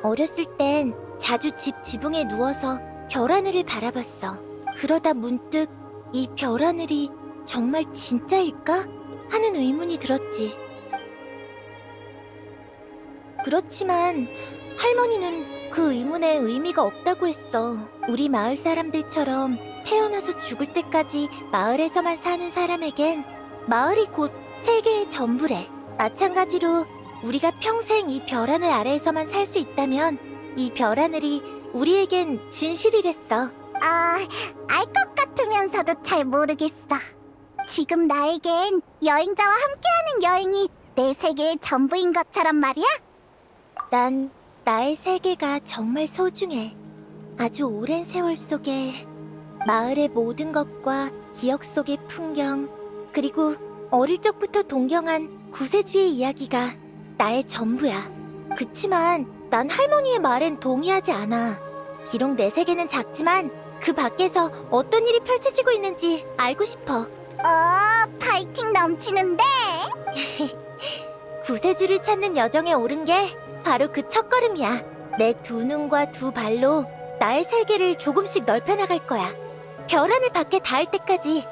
어렸을 땐 자주 집 지붕에 누워서 별하늘을 바라봤어. 그러다 문득 이 별하늘이 정말 진짜일까? 하는 의문이 들었지. 그렇지만 할머니는 그 의문에 의미가 없다고 했어. 우리 마을 사람들처럼 태어나서 죽을 때까지 마을에서만 사는 사람에겐 마을이 곧 세계의 전부래. 마찬가지로 우리가 평생 이 별하늘 아래에서만 살 수 있다면 이 별하늘이 우리에겐 진실이랬어. 알 것 같으면서도 잘 모르겠어. 지금 나에겐 여행자와 함께하는 여행이 내 세계의 전부인 것처럼 말이야. 난 나의 세계가 정말 소중해. 아주 오랜 세월 속에 마을의 모든 것과 기억 속의 풍경, 그리고 어릴 적부터 동경한 구세주의 이야기가 나의 전부야. 그치만 난 할머니의 말엔 동의하지 않아. 비록 내 세계는 작지만 그 밖에서 어떤 일이 펼쳐지고 있는지 알고 싶어. 파이팅 넘치는데? 구세주를 찾는 여정에 오른 게 바로 그 첫걸음이야. 내 두 눈과 두 발로 나의 세계를 조금씩 넓혀나갈 거야. 별 하늘 밖에 닿을 때까지.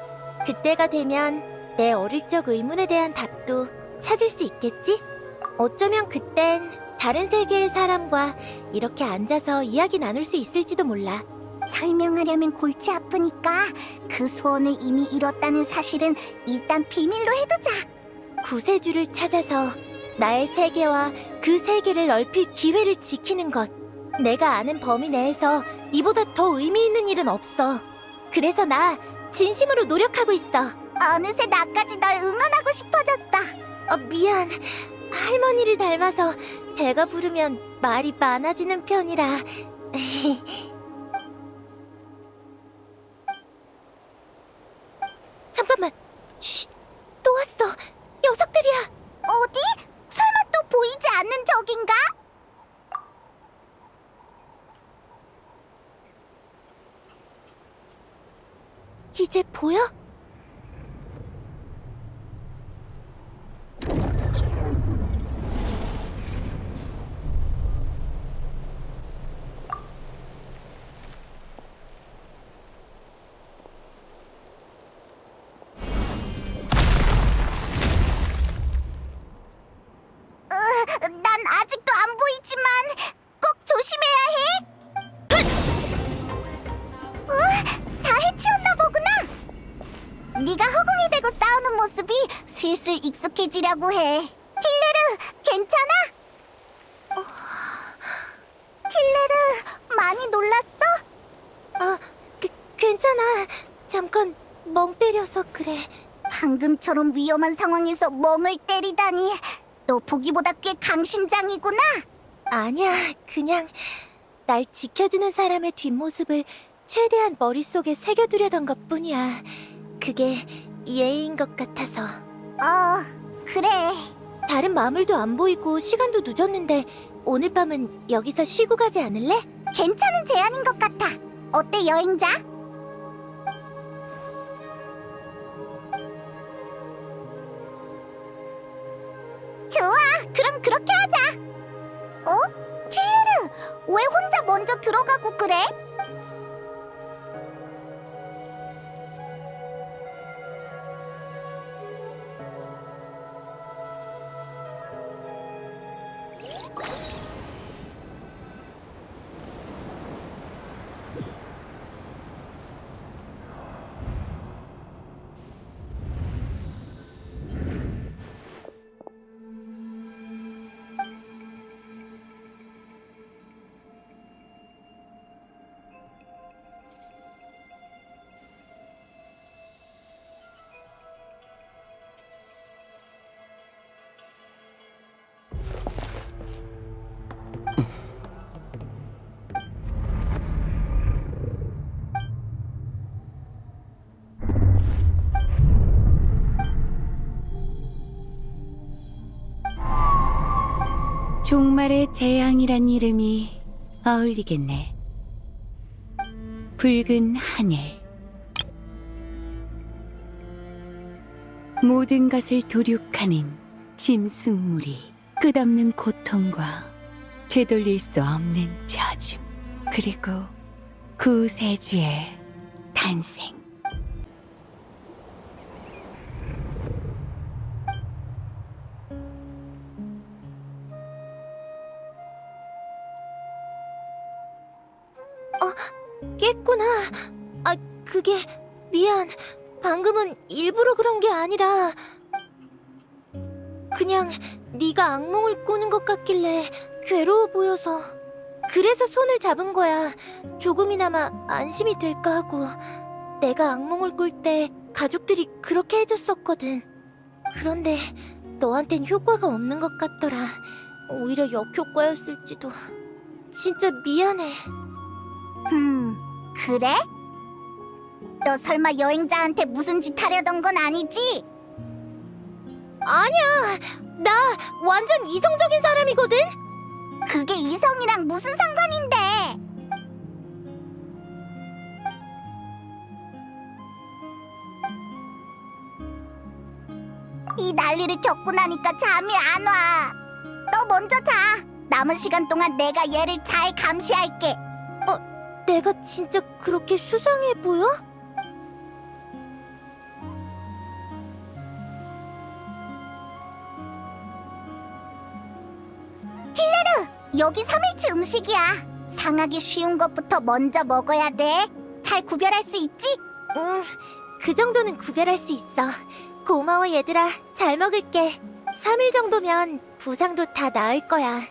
그때가 되면 내 어릴 적 의문에 대한 답도 찾을 수 있겠지? 어쩌면 그땐 다른 세계의 사람과 이렇게 앉아서 이야기 나눌 수 있을지도 몰라. 설명하려면 골치 아프니까 그 소원을 이미 이뤘다는 사실은 일단 비밀로 해두자. 구세주를 찾아서 나의 세계와 그 세계를 넓힐 기회를 지키는 것. 내가 아는 범위 내에서 이보다 더 의미 있는 일은 없어. 그래서 나 진심으로 노력하고 있어. 어느새 나까지 널 응원하고 싶어졌어. 미안. 할머니를 닮아서 배가 부르면 말이 많아지는 편이라. 잠깐만. 쉿. 또 왔어. 녀석들이야. 어디? 설마 또 보이지 않는 적인가? 이제 보여? 난 아직도 안 보이지만 꼭 조심해야 해. 다 해치웠나 보구나. 네가 허공이 되고 싸우는 모습이 슬슬 익숙해지려고 해. 킬레르, 괜찮아? 킬레르, 많이 놀랐어? 괜찮아. 잠깐 멍 때려서 그래. 방금처럼 위험한 상황에서 멍을 때리다니. 너 보기보다 꽤 강심장이구나. 아니야, 그냥 날 지켜주는 사람의 뒷모습을 최대한 머릿속에 새겨두려던 것뿐이야. 그게 예의인 것 같아서. 그래. 다른 마물도 안 보이고 시간도 늦었는데 오늘 밤은 여기서 쉬고 가지 않을래? 괜찮은 제안인 것 같아. 어때, 여행자? 좋아, 그럼 그렇게 하자. 킬레르, 왜 혼자 먼저 들어가고 그래? 종말의 재앙이란 이름이 어울리겠네. 붉은 하늘, 모든 것을 도륙하는 짐승무리, 끝없는 고통과 되돌릴 수 없는 저주, 그리고 구세주의 탄생. 깼구나. 그게 미안. 방금은 일부러 그런 게 아니라 그냥 네가 악몽을 꾸는 것 같길래 괴로워 보여서. 그래서 손을 잡은 거야. 조금이나마 안심이 될까 하고. 내가 악몽을 꿀 때 가족들이 그렇게 해줬었거든. 그런데 너한텐 효과가 없는 것 같더라. 오히려 역효과였을지도. 진짜 미안해. 그래? 너 설마 여행자한테 무슨 짓 하려던 건 아니지? 아니야. 나 완전 이성적인 사람이거든. 그게 이성이랑 무슨 상관인데? 이 난리를 겪고 나니까 잠이 안 와. 너 먼저 자. 남은 시간 동안 내가 얘를 잘 감시할게. 내가 진짜 그렇게 수상해 보여? 여기 3일치 음식이야. 상하기 쉬운 것부터 먼저 먹어야 돼. 잘 구별할 수 있지? 그 정도는 구별할 수 있어. 고마워 얘들아. 잘 먹을게. 3일 정도면 부상도 다 나을 거야.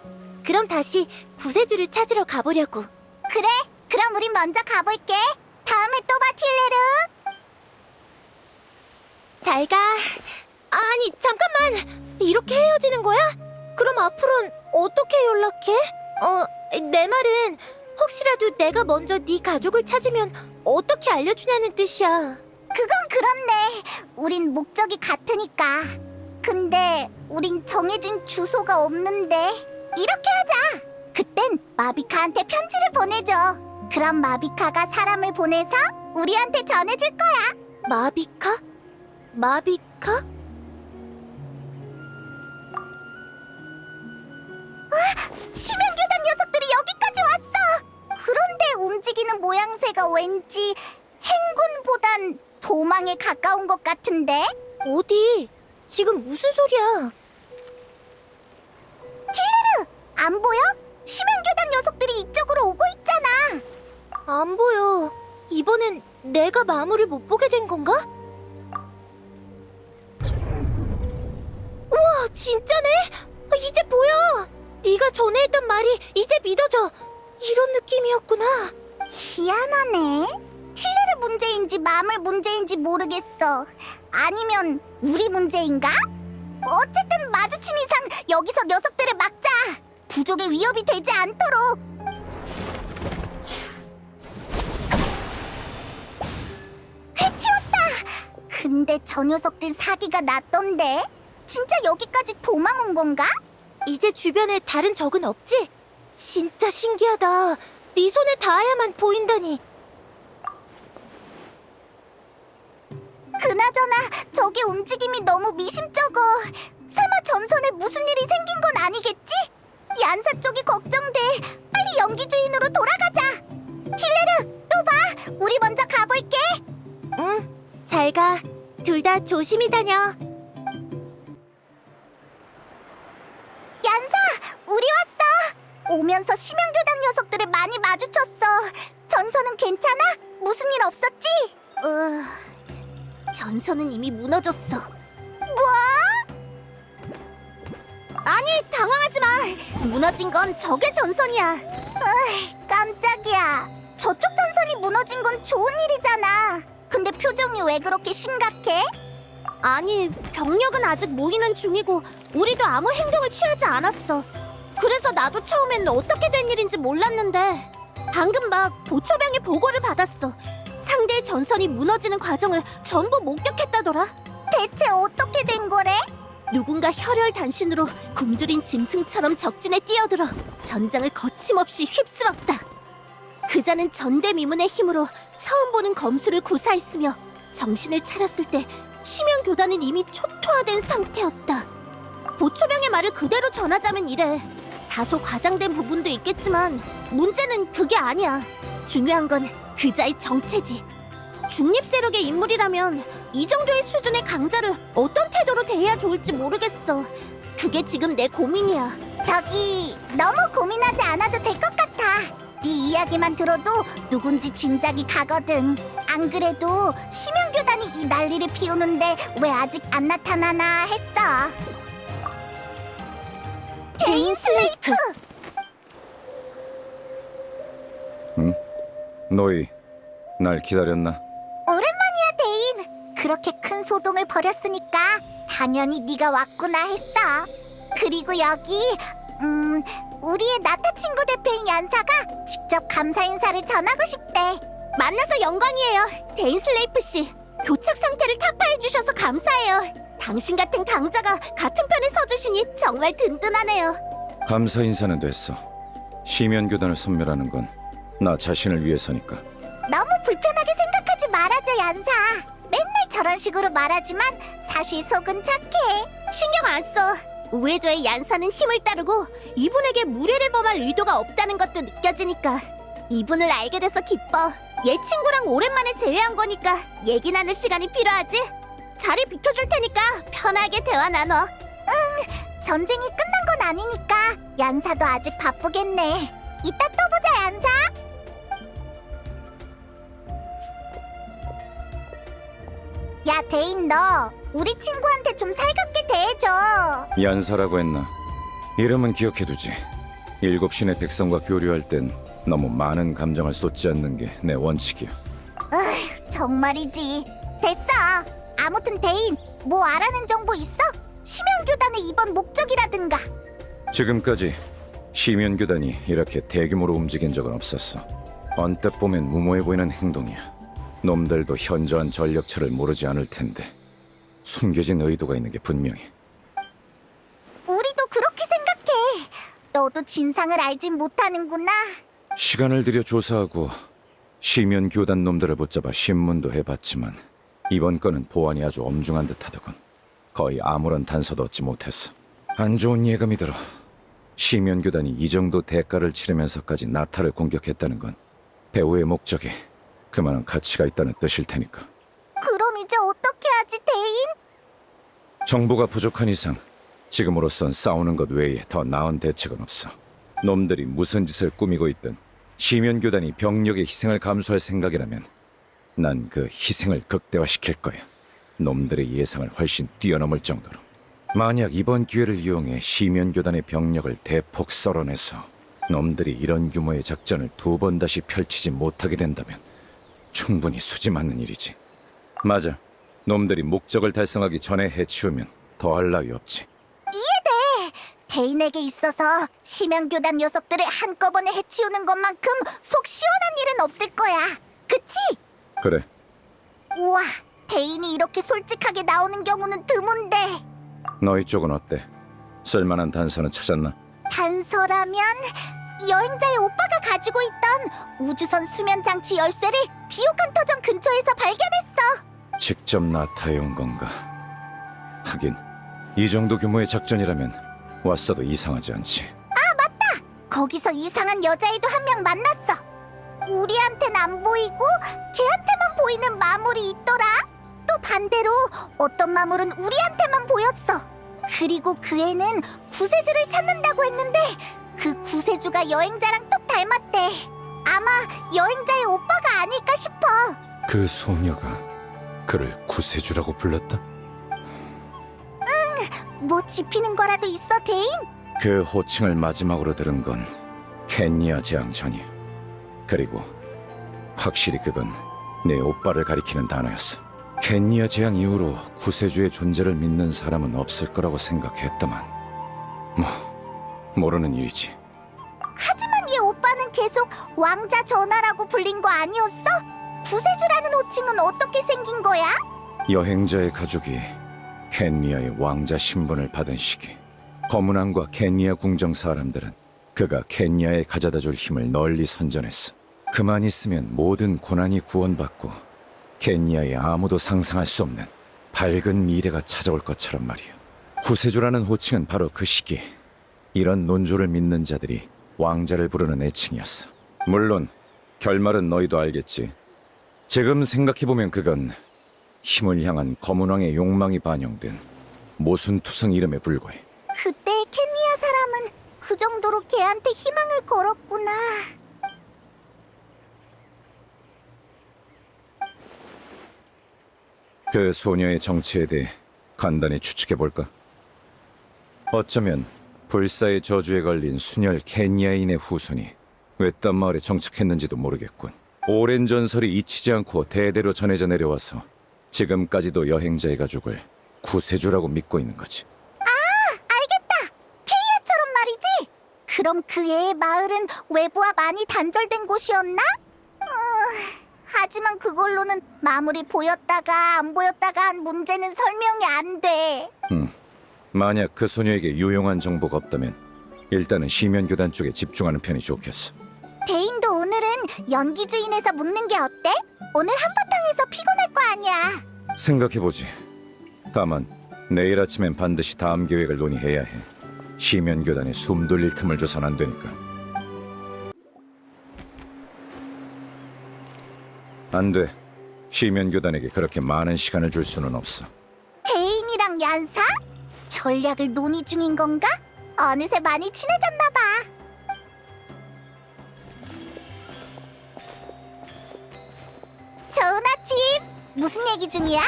그럼 다시 구세주를 찾으러 가보려고. 그래, 그럼 우린 먼저 가볼게. 다음에 또 봐, 틸레르. 잘 가. 아니 잠깐만. 이렇게 헤어지는 거야? 그럼 앞으로는 어떻게 연락해? 내 말은 혹시라도 내가 먼저 네 가족을 찾으면 어떻게 알려주냐는 뜻이야. 그건 그렇네. 우린 목적이 같으니까. 근데 우린 정해진 주소가 없는데. 이렇게 하자. 그땐 마비카한테 편지를 보내줘. 그럼 마비카가 사람을 보내서 우리한테 전해줄 거야. 마비카? 마비카? 심연교단 녀석들이 여기까지 왔어. 그런데 움직이는 모양새가 왠지 행군보단 도망에 가까운 것 같은데? 어디? 지금 무슨 소리야? 안 보여? 심연교단 녀석들이 이쪽으로 오고 있잖아. 안 보여. 이번엔 내가 마물을 못 보게 된 건가? 우와, 진짜네? 이제 보여. 네가 전에 했던 말이 이제 믿어져. 이런 느낌이었구나. 희한하네. 틸레르 문제인지 마물 문제인지 모르겠어. 아니면 우리 문제인가? 어쨌든 마주친 이상 여기서 녀석들을 막자. 부족의 위협이 되지 않도록. 해치웠다. 근데 저 녀석들 사기가 났던데. 진짜 여기까지 도망 온 건가? 이제 주변에 다른 적은 없지? 진짜 신기하다. 네 손에 닿아야만 보인다니. 그나저나 저기 움직임이 너무 미심쩍어. 설마 전선에 무슨 일이 생긴 건 아니겠지? 얀사 쪽이 걱정돼. 빨리 연기 주인으로 돌아가자. 틸레르, 또 봐. 우리 먼저 가볼게. 응, 잘 가. 둘 다 조심히 다녀. 얀사, 우리 왔어. 오면서 심연교단 녀석들을 많이 마주쳤어. 전선은 괜찮아? 무슨 일 없었지? 전선은 이미 무너졌어. 뭐? 아니, 당황하지 마. 무너진 건 적의 전선이야. 깜짝이야. 저쪽 전선이 무너진 건 좋은 일이잖아. 근데 표정이 왜 그렇게 심각해? 아니, 병력은 아직 모이는 중이고 우리도 아무 행동을 취하지 않았어. 그래서 나도 처음엔 어떻게 된 일인지 몰랐는데 방금 막 보초병의 보고를 받았어. 상대의 전선이 무너지는 과정을 전부 목격했다더라. 대체 어떻게 된 거래? 누군가 혈혈 단신으로 굶주린 짐승처럼 적진에 뛰어들어 전장을 거침없이 휩쓸었다. 그자는 전대미문의 힘으로 처음 보는 검수를 구사했으며 정신을 차렸을 때 심연교단은 이미 초토화된 상태였다. 보초병의 말을 그대로 전하자면 이래. 다소 과장된 부분도 있겠지만 문제는 그게 아니야. 중요한 건 그자의 정체지. 중립 세력의 인물이라면 이 정도의 수준의 강자를 어떤 태도로 대해야 좋을지 모르겠어. 그게 지금 내 고민이야. 저기, 너무 고민하지 않아도 될 것 같아. 네 이야기만 들어도 누군지 짐작이 가거든. 안 그래도 심연교단이 이 난리를 피우는데 왜 아직 안 나타나나 했어. 데인 슬레이프! 너희 날 기다렸나? 오랜만이야, 데인. 그렇게 큰 소동을 벌였으니까 당연히 네가 왔구나 했어. 그리고 여기 우리의 나타 친구 대표인 얀사가 직접 감사 인사를 전하고 싶대. 만나서 영광이에요, 데인 슬레이프 씨. 교착 상태를 타파해 주셔서 감사해요. 당신 같은 강자가 같은 편에 서주시니 정말 든든하네요. 감사 인사는 됐어. 심연교단을 섬멸하는 건 나 자신을 위해서니까. 너무 불편하게 생각하지 말아줘, 얀사. 맨날 저런 식으로 말하지만 사실 속은 착해. 신경 안 써. 우회조의 얀사는 힘을 따르고 이분에게 무례를 범할 의도가 없다는 것도 느껴지니까 이분을 알게 돼서 기뻐. 얘 친구랑 오랜만에 재회한 거니까 얘기 나눌 시간이 필요하지? 자리 비켜줄 테니까 편하게 대화 나눠. 응, 전쟁이 끝난 건 아니니까 얀사도 아직 바쁘겠네. 이따 또 보자, 얀사. 야, 데인 너 우리 친구한테 좀 살갑게 대해줘. 얀사라고 했나? 이름은 기억해두지. 7신의 백성과 교류할 땐 너무 많은 감정을 쏟지 않는 게 내 원칙이야. 정말이지. 됐어. 아무튼 데인, 뭐 알아낸 정보 있어? 심연교단의 이번 목적이라든가. 지금까지 시면교단이 이렇게 대규모로 움직인 적은 없었어. 언뜻 보면 무모해 보이는 행동이야. 놈들도 현저한 전력차를 모르지 않을 텐데 숨겨진 의도가 있는 게 분명해. 우리도 그렇게 생각해. 너도 진상을 알진 못하는구나. 시간을 들여 조사하고 시면교단 놈들을 붙잡아 신문도 해봤지만 이번 건은 보안이 아주 엄중한 듯하더군. 거의 아무런 단서도 얻지 못했어. 안 좋은 예감이 들어. 시면교단이 이 정도 대가를 치르면서까지 나타를 공격했다는 건 배후의 목적에 그만한 가치가 있다는 뜻일 테니까. 그럼 이제 어떻게 하지, 데인? 정보가 부족한 이상 지금으로선 싸우는 것 외에 더 나은 대책은 없어. 놈들이 무슨 짓을 꾸미고 있든 시면교단이 병력의 희생을 감수할 생각이라면 난 그 희생을 극대화시킬 거야. 놈들의 예상을 훨씬 뛰어넘을 정도로. 만약 이번 기회를 이용해 시면교단의 병력을 대폭 썰어내서 놈들이 이런 규모의 작전을 2번 다시 펼치지 못하게 된다면 충분히 수지 맞는 일이지. 맞아. 놈들이 목적을 달성하기 전에 해치우면 더할 나위 없지. 데인에게 있어서 심연교단 녀석들을 한꺼번에 해치우는 것만큼 속 시원한 일은 없을 거야. 그치? 그래. 우와, 데인이 이렇게 솔직하게 나오는 경우는 드문데. 너희 쪽은 어때? 쓸만한 단서는 찾았나? 단서라면 여행자의 오빠가 가지고 있던 우주선 수면 장치 열쇠를 비옥한 터전 근처에서 발견했어. 직접 나타해온 건가? 하긴 이 정도 규모의 작전이라면 왔어도 이상하지 않지. 거기서 이상한 여자애도 한 명 만났어. 우리한텐 안 보이고 걔한테만 보이는 마물이 있더라. 또 반대로 어떤 마물은 우리한테만 보였어. 그리고 그 애는 구세주를 찾는다고 했는데 그 구세주가 여행자랑 똑 닮았대. 아마 여행자의 오빠가 아닐까 싶어. 그 소녀가 그를 구세주라고 불렀다? 뭐 짚히는 거라도 있어, 데인? 그 호칭을 마지막으로 들은 건 켄니아 재앙 전이야. 그리고 확실히 그건 내 오빠를 가리키는 단어였어. 켄니아 재앙 이후로 구세주의 존재를 믿는 사람은 없을 거라고 생각했다만 모르는 일이지. 하지만 얘 오빠는 계속 왕자 전하라고 불린 거 아니었어? 구세주라는 호칭은 어떻게 생긴 거야? 여행자의 가족이 켄니아의 왕자 신분을 받은 시기 거문왕과 켄니아 궁정 사람들은 그가 켄니아에 가져다줄 힘을 널리 선전했어. 그만 있으면 모든 고난이 구원받고 켄니아에 아무도 상상할 수 없는 밝은 미래가 찾아올 것처럼 말이야. 구세주라는 호칭은 바로 그 시기 이런 논조를 믿는 자들이 왕자를 부르는 애칭이었어. 물론 결말은 너희도 알겠지. 지금 생각해보면 그건 힘을 향한 거문왕의 욕망이 반영된 모순투성 이름에 불과해. 그때 켄니아 사람은 그 정도로 걔한테 희망을 걸었구나. 그 소녀의 정체에 대해 간단히 추측해볼까? 어쩌면 불사의 저주에 걸린 순혈 켄니아인의 후손이 외딴 마을에 정착했는지도 모르겠군. 오랜 전설이 잊히지 않고 대대로 전해져 내려와서 지금까지도 여행자의 가족을 구세주라고 믿고 있는 거지. 알겠다. 케이아처럼 말이지. 그럼 그 애의 마을은 외부와 많이 단절된 곳이었나? 하지만 그걸로는 마물이 보였다가 안 보였다가 한 문제는 설명이 안 돼. 만약 그 소녀에게 유용한 정보가 없다면 일단은 시면교단 쪽에 집중하는 편이 좋겠어. 데인도 오늘은 연기주인에서 묻는 게 어때? 오늘 한바탕에서 피곤할 거 아니야. 생각해보지. 다만 내일 아침엔 반드시 다음 계획을 논의해야 해. 시면교단에 숨 돌릴 틈을 줘선 안 되니까. 안 돼. 시면교단에게 그렇게 많은 시간을 줄 수는 없어. 대인이랑 얀사? 전략을 논의 중인 건가? 어느새 많이 친해졌나 봐. 좋은 아침. 무슨 얘기 중이야?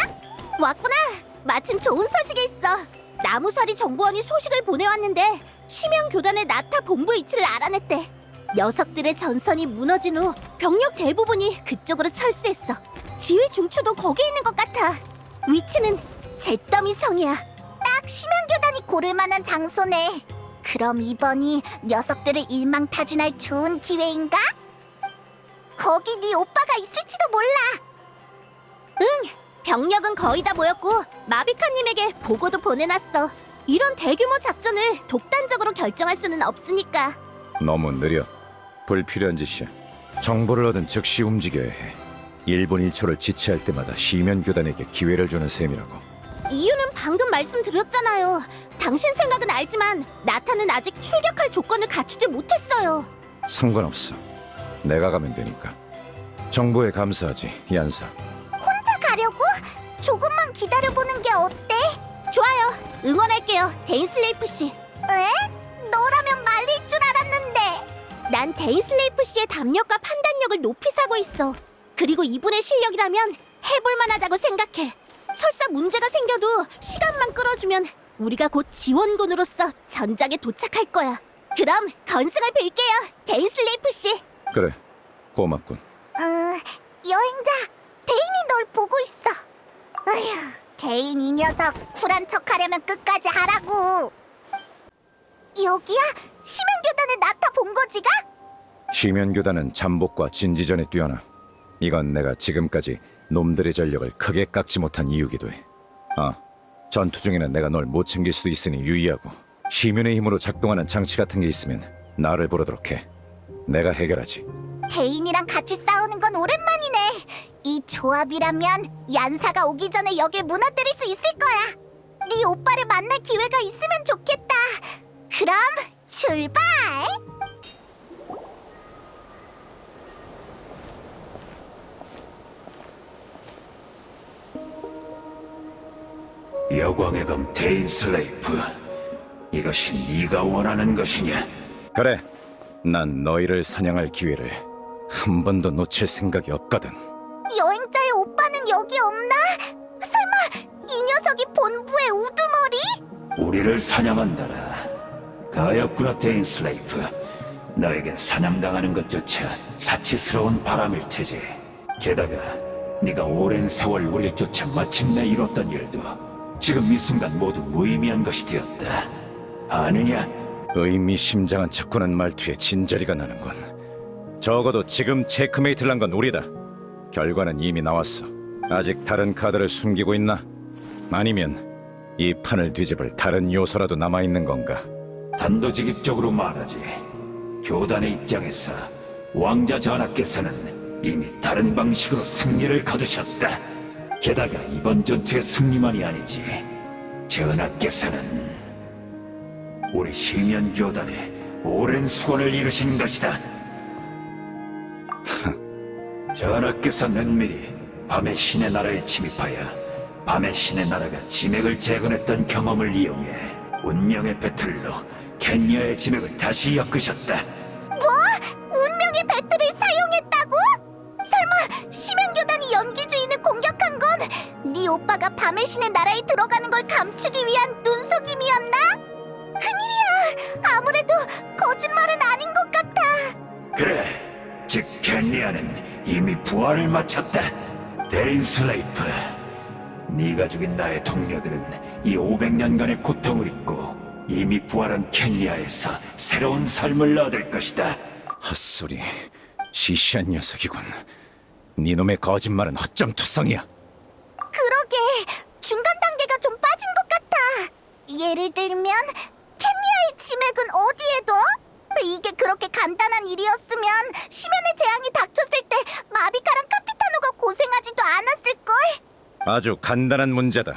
왔구나. 마침 좋은 소식이 있어. 나무사리 정보원이 소식을 보내왔는데 심연 교단의 나타 본부 위치를 알아냈대. 녀석들의 전선이 무너진 후 병력 대부분이 그쪽으로 철수했어. 지휘 중추도 거기 있는 것 같아. 위치는 잿더미 성이야. 딱 심연 교단이 고를 만한 장소네. 그럼 이번이 녀석들을 일망타진할 좋은 기회인가? 거기 네 오빠가 있을지도 몰라. 응, 병력은 거의 다 모였고 마비카님에게 보고도 보내놨어. 이런 대규모 작전을 독단적으로 결정할 수는 없으니까. 너무 느려. 불필요한 짓이야. 정보를 얻은 즉시 움직여야 해. 1분 1초를 지체할 때마다 시면교단에게 기회를 주는 셈이라고. 이유는 방금 말씀드렸잖아요. 당신 생각은 알지만 나타는 아직 출격할 조건을 갖추지 못했어요. 상관없어. 내가 가면 되니까. 정보에 감사하지, 얀사. 혼자 가려고? 조금만 기다려보는 게 어때? 좋아요. 응원할게요, 데인슬레이프 씨. 에? 너라면 말릴 줄 알았는데. 난 데인슬레이프 씨의 담력과 판단력을 높이 사고 있어. 그리고 이분의 실력이라면 해볼만 하다고 생각해. 설사 문제가 생겨도 시간만 끌어주면 우리가 곧 지원군으로서 전장에 도착할 거야. 그럼 건승을 빌게요, 데인슬레이프 씨. 그래, 고맙군. 여행자, 데인이 널 보고 있어. 아휴, 데인 이 녀석 쿨한 척하려면 끝까지 하라고. 여기야? 심연교단의 나타 본거지가? 시면교단은 잠복과 진지전에 뛰어나. 이건 내가 지금까지 놈들의 전력을 크게 깎지 못한 이유기도 해. 전투 중에는 내가 널 못 챙길 수도 있으니 유의하고. 시면의 힘으로 작동하는 장치 같은 게 있으면 나를 부르도록 해. 내가 해결하지. 데인이랑 같이 싸우는 건 오랜만이네. 이 조합이라면 얀사가 오기 전에 여길 무너뜨릴 수 있을 거야. 네 오빠를 만날 기회가 있으면 좋겠다. 그럼 출발! 여광의 검 데인슬레이프, 이것이 네가 원하는 것이냐? 그래, 난 너희를 사냥할 기회를 한 번도 놓칠 생각이 없거든. 여행자의 오빠는 여기 없나? 설마 이 녀석이 본부의 우두머리? 우리를 사냥한다라. 가엾구나 데인슬레이프. 너에겐 사냥당하는 것조차 사치스러운 바람일 테지. 게다가 네가 오랜 세월 우릴 쫓아 마침내 이뤘던 일도 지금 이 순간 모두 무의미한 것이 되었다. 아느냐? 의미심장한 척구는 말투에 진저리가 나는군. 적어도 지금 체크메이트를 한 건 우리다. 결과는 이미 나왔어. 아직 다른 카드를 숨기고 있나? 아니면 이 판을 뒤집을 다른 요소라도 남아있는 건가? 단도직입적으로 말하지. 교단의 입장에서 왕자 전하께서는 이미 다른 방식으로 승리를 거두셨다. 게다가 이번 전투의 승리만이 아니지. 전하께서는 우리 시면 교단에 오랜 수건을 이루신 것이다. 전하께서 은밀히 밤의 신의 나라에 침입하여 밤의 신의 나라가 지맥을 재건했던 경험을 이용해 운명의 배틀로 켄야의 지맥을 다시 엮으셨다. 운명의 배틀을 사용했다고? 설마 심연교단이 연기주인을 공격한 건 네 오빠가 밤의 신의 나라에 들어가는 걸 감추기 위한 눈속임이었나? 큰일이야. 아무래도 거짓말은 아닌 것 같아. 그래, 즉 켄야는 이미 부활을 마쳤다. 데인슬레이프, 네가 죽인 나의 동료들은 이 500년간의 고통을 잊고 이미 부활한 켄야에서 새로운 삶을 얻을 것이다. 헛소리, 시시한 녀석이군. 네놈의 거짓말은 허점투성이야. 그러게, 중간 단계가 좀 빠진 것 같아. 예를 들면 켄야의 지맥은 어디에 둬? 이게 그렇게 간단한 일이었으면 심연의 재앙이 닥쳤을 때 마비카랑 카피타노가 고생하지도 않았을걸? 아주 간단한 문제다.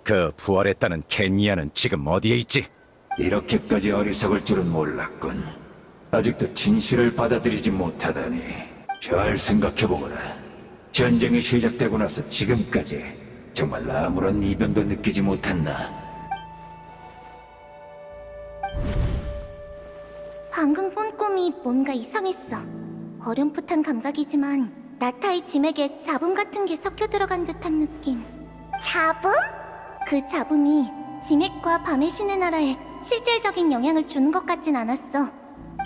그 부활했다는 켄니아는 지금 어디에 있지? 이렇게까지 어리석을 줄은 몰랐군. 아직도 진실을 받아들이지 못하다니. 잘 생각해보거라. 전쟁이 시작되고 나서 지금까지 정말 아무런 이변도 느끼지 못했나? 방금 꾼 꿈이 뭔가 이상했어. 어렴풋한 감각이지만 나타의 짐에게 잡음 같은 게 섞여 들어간 듯한 느낌. 잡음? 그 잡음이 지맥과 밤의 신의 나라에 실질적인 영향을 주는 것 같진 않았어.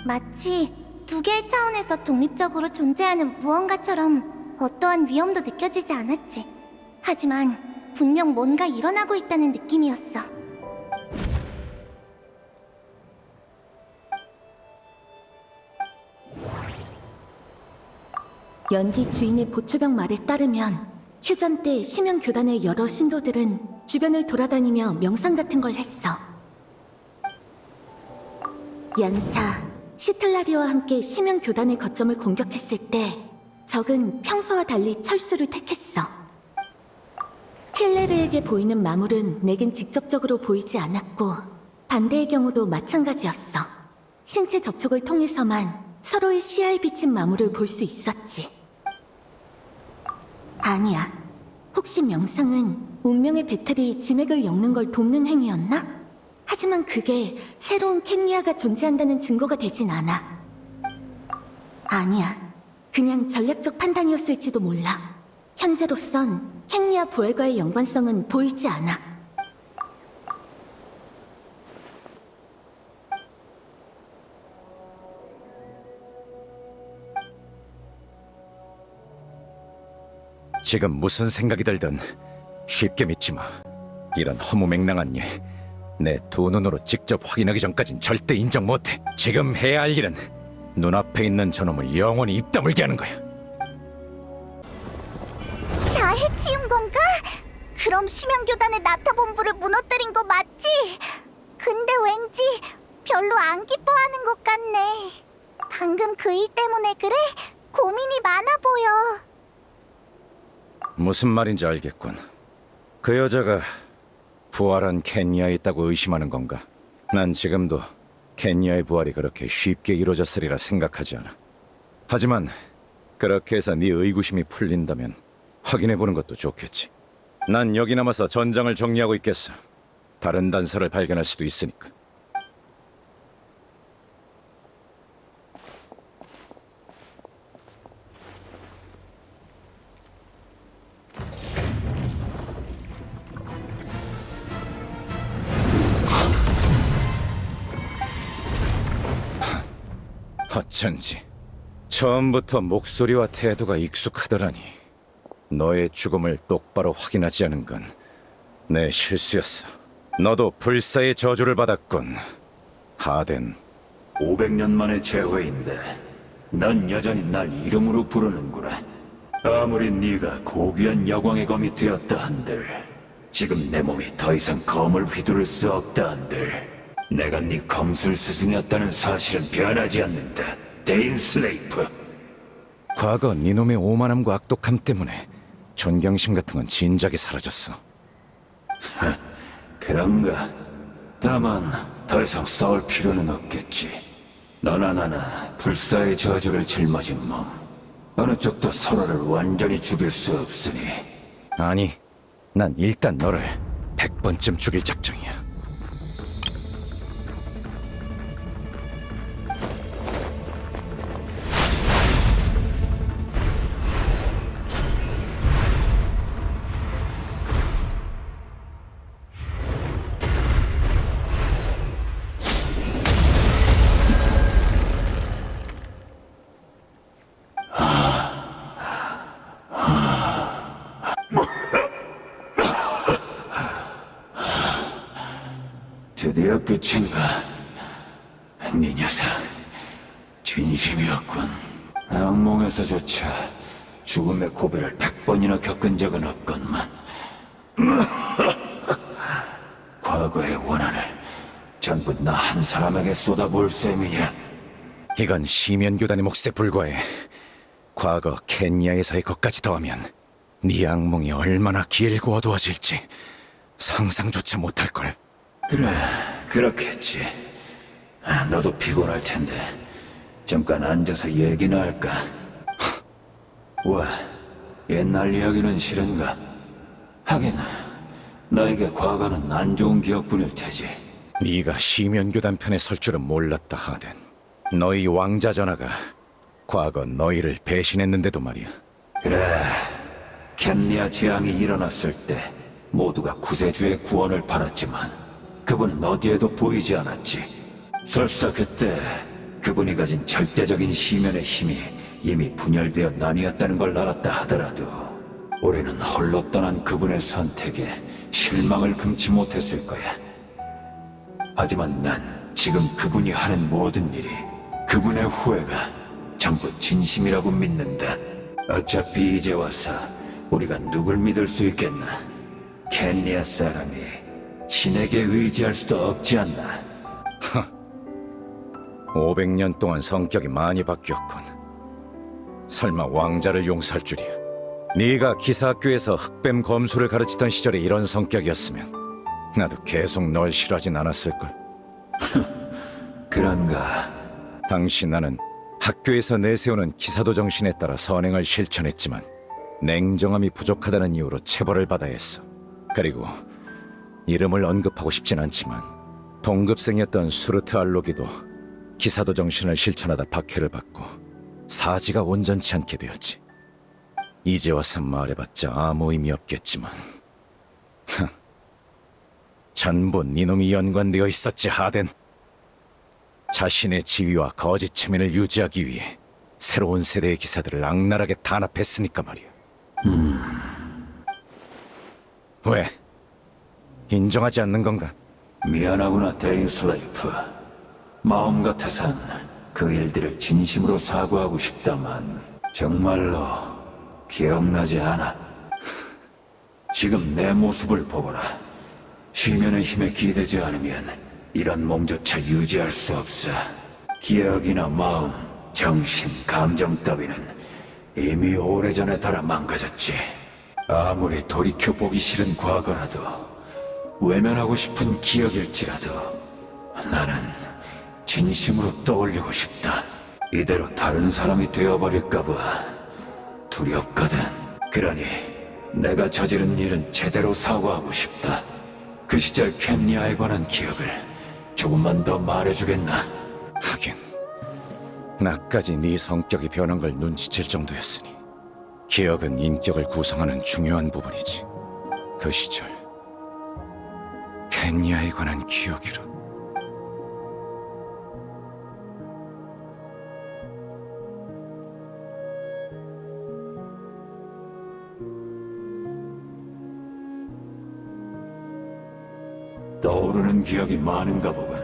마치 두 개의 차원에서 독립적으로 존재하는 무언가처럼 어떠한 위험도 느껴지지 않았지. 하지만 분명 뭔가 일어나고 있다는 느낌이었어. 연기 주인의 보초병 말에 따르면 휴전 때 심연 교단의 여러 신도들은 주변을 돌아다니며 명상 같은 걸 했어. 연사 시틀라리와 함께 심연 교단의 거점을 공격했을 때 적은 평소와 달리 철수를 택했어. 틸레르에게 보이는 마물은 내겐 직접적으로 보이지 않았고 반대의 경우도 마찬가지였어. 신체 접촉을 통해서만 서로의 시야에 비친 마물을 볼 수 있었지. 아니야. 혹시 명상은 운명의 배틀이 지맥을 엮는 걸 돕는 행위였나? 하지만 그게 새로운 켄니아가 존재한다는 증거가 되진 않아. 아니야. 그냥 전략적 판단이었을지도 몰라. 현재로선 켄니아 부활과의 연관성은 보이지 않아. 지금 무슨 생각이 들든 쉽게 믿지 마. 이런 허무맹랑한 일, 내 두 눈으로 직접 확인하기 전까진 절대 인정 못해. 지금 해야 할 일은 눈앞에 있는 저놈을 영원히 입 다물게 하는 거야. 다 해치운 건가? 그럼 심연교단의 나타본부를 무너뜨린 거 맞지? 근데 왠지 별로 안 기뻐하는 것 같네. 방금 그 일 때문에 그래? 고민이 많아 보여. 무슨 말인지 알겠군. 그 여자가 부활한 켄니아에 있다고 의심하는 건가? 난 지금도 켄니아의 부활이 그렇게 쉽게 이루어졌으리라 생각하지 않아. 하지만 그렇게 해서 네 의구심이 풀린다면 확인해보는 것도 좋겠지. 난 여기 남아서 전장을 정리하고 있겠어. 다른 단서를 발견할 수도 있으니까. 어쩐지 처음부터 목소리와 태도가 익숙하더라니. 너의 죽음을 똑바로 확인하지 않은 건 내 실수였어. 너도 불사의 저주를 받았군, 하덴. 500년 만의 재회인데 넌 여전히 날 이름으로 부르는구나. 아무리 네가 고귀한 여광의 검이 되었다 한들 지금 내 몸이 더 이상 검을 휘두를 수 없다 한들 내가 네 검술 스승이었다는 사실은 변하지 않는다, 데인 슬레이프. 과거 네놈의 오만함과 악독함 때문에 존경심 같은 건 진작에 사라졌어. 그런가? 다만 더 이상 싸울 필요는 없겠지. 너나 나나 불사의 저주를 짊어진 몸, 어느 쪽도 서로를 완전히 죽일 수 없으니. 아니, 난 일단 너를 100번쯤 죽일 작정이야. 드디어 끝인가? 네 녀석, 진심이었군. 악몽에서조차 죽음의 고비를 100번이나 겪은 적은 없건만 과거의 원한을 전부 나 한 사람에게 쏟아부을 셈이냐? 이건 시면교단의 몫에 불과해. 과거 켄니아에서의 것까지 더하면 네 악몽이 얼마나 길고 어두워질지 상상조차 못할걸. 그래, 그렇겠지. 너도 피곤할 텐데 잠깐 앉아서 얘기나 할까? 와, 옛날 이야기는 싫은가? 하긴 너에게 과거는 안 좋은 기억뿐일 테지. 네가 시면교단 편에 설 줄은 몰랐다 하덴. 너희 왕자 전하가 과거 너희를 배신했는데도 말이야. 그래, 캔리아 재앙이 일어났을 때 모두가 구세주의 구원을 바랐지만 그분은 어디에도 보이지 않았지. 설사 그때 그분이 가진 절대적인 시면의 힘이 이미 분열되어 나뉘었다는 걸 알았다 하더라도 우리는 홀로 떠난 그분의 선택에 실망을 금치 못했을 거야. 하지만 난 지금 그분이 하는 모든 일이, 그분의 후회가 전부 진심이라고 믿는다. 어차피 이제 와서 우리가 누굴 믿을 수 있겠나? 캔리아 사람이 신에게 의지할 수도 없지 않나? 500년 동안 성격이 많이 바뀌었군. 설마 왕자를 용서할 줄이야. 네가 기사학교에서 흑뱀 검수를 가르치던 시절에 이런 성격이었으면 나도 계속 널 싫어하진 않았을걸. 그런가? 당시 나는 학교에서 내세우는 기사도 정신에 따라 선행을 실천했지만 냉정함이 부족하다는 이유로 체벌을 받아야 했어. 그리고 이름을 언급하고 싶진 않지만 동급생이었던 수르트 알로기도 기사도 정신을 실천하다 박해를 받고 사지가 온전치 않게 되었지. 이제 와서 말해봤자 아무 의미 없겠지만 전부 네놈이 연관되어 있었지 하덴. 자신의 지위와 거짓 체면을 유지하기 위해 새로운 세대의 기사들을 악랄하게 단합했으니까 말이야. 왜? 인정하지 않는 건가? 미안하구나, 데인슬레이프. 마음 같아선 그 일들을 진심으로 사과하고 싶다만 정말로 기억나지 않아. 지금 내 모습을 보거라. 쉬면의 힘에 기대지 않으면 이런 몸조차 유지할 수 없어. 기억이나 마음, 정신, 감정 따위는 이미 오래전에 달아 망가졌지. 아무리 돌이켜보기 싫은 과거라도, 외면하고 싶은 기억일지라도 나는 진심으로 떠올리고 싶다. 이대로 다른 사람이 되어버릴까봐 두렵거든. 그러니 내가 저지른 일은 제대로 사과하고 싶다. 그 시절 캔리아에 관한 기억을 조금만 더 말해주겠나? 하긴 나까지 네 성격이 변한 걸 눈치챌 정도였으니 기억은 인격을 구성하는 중요한 부분이지. 그 시절 켄야에 관한 기억이라. 떠오르는 기억이 많은가 보군.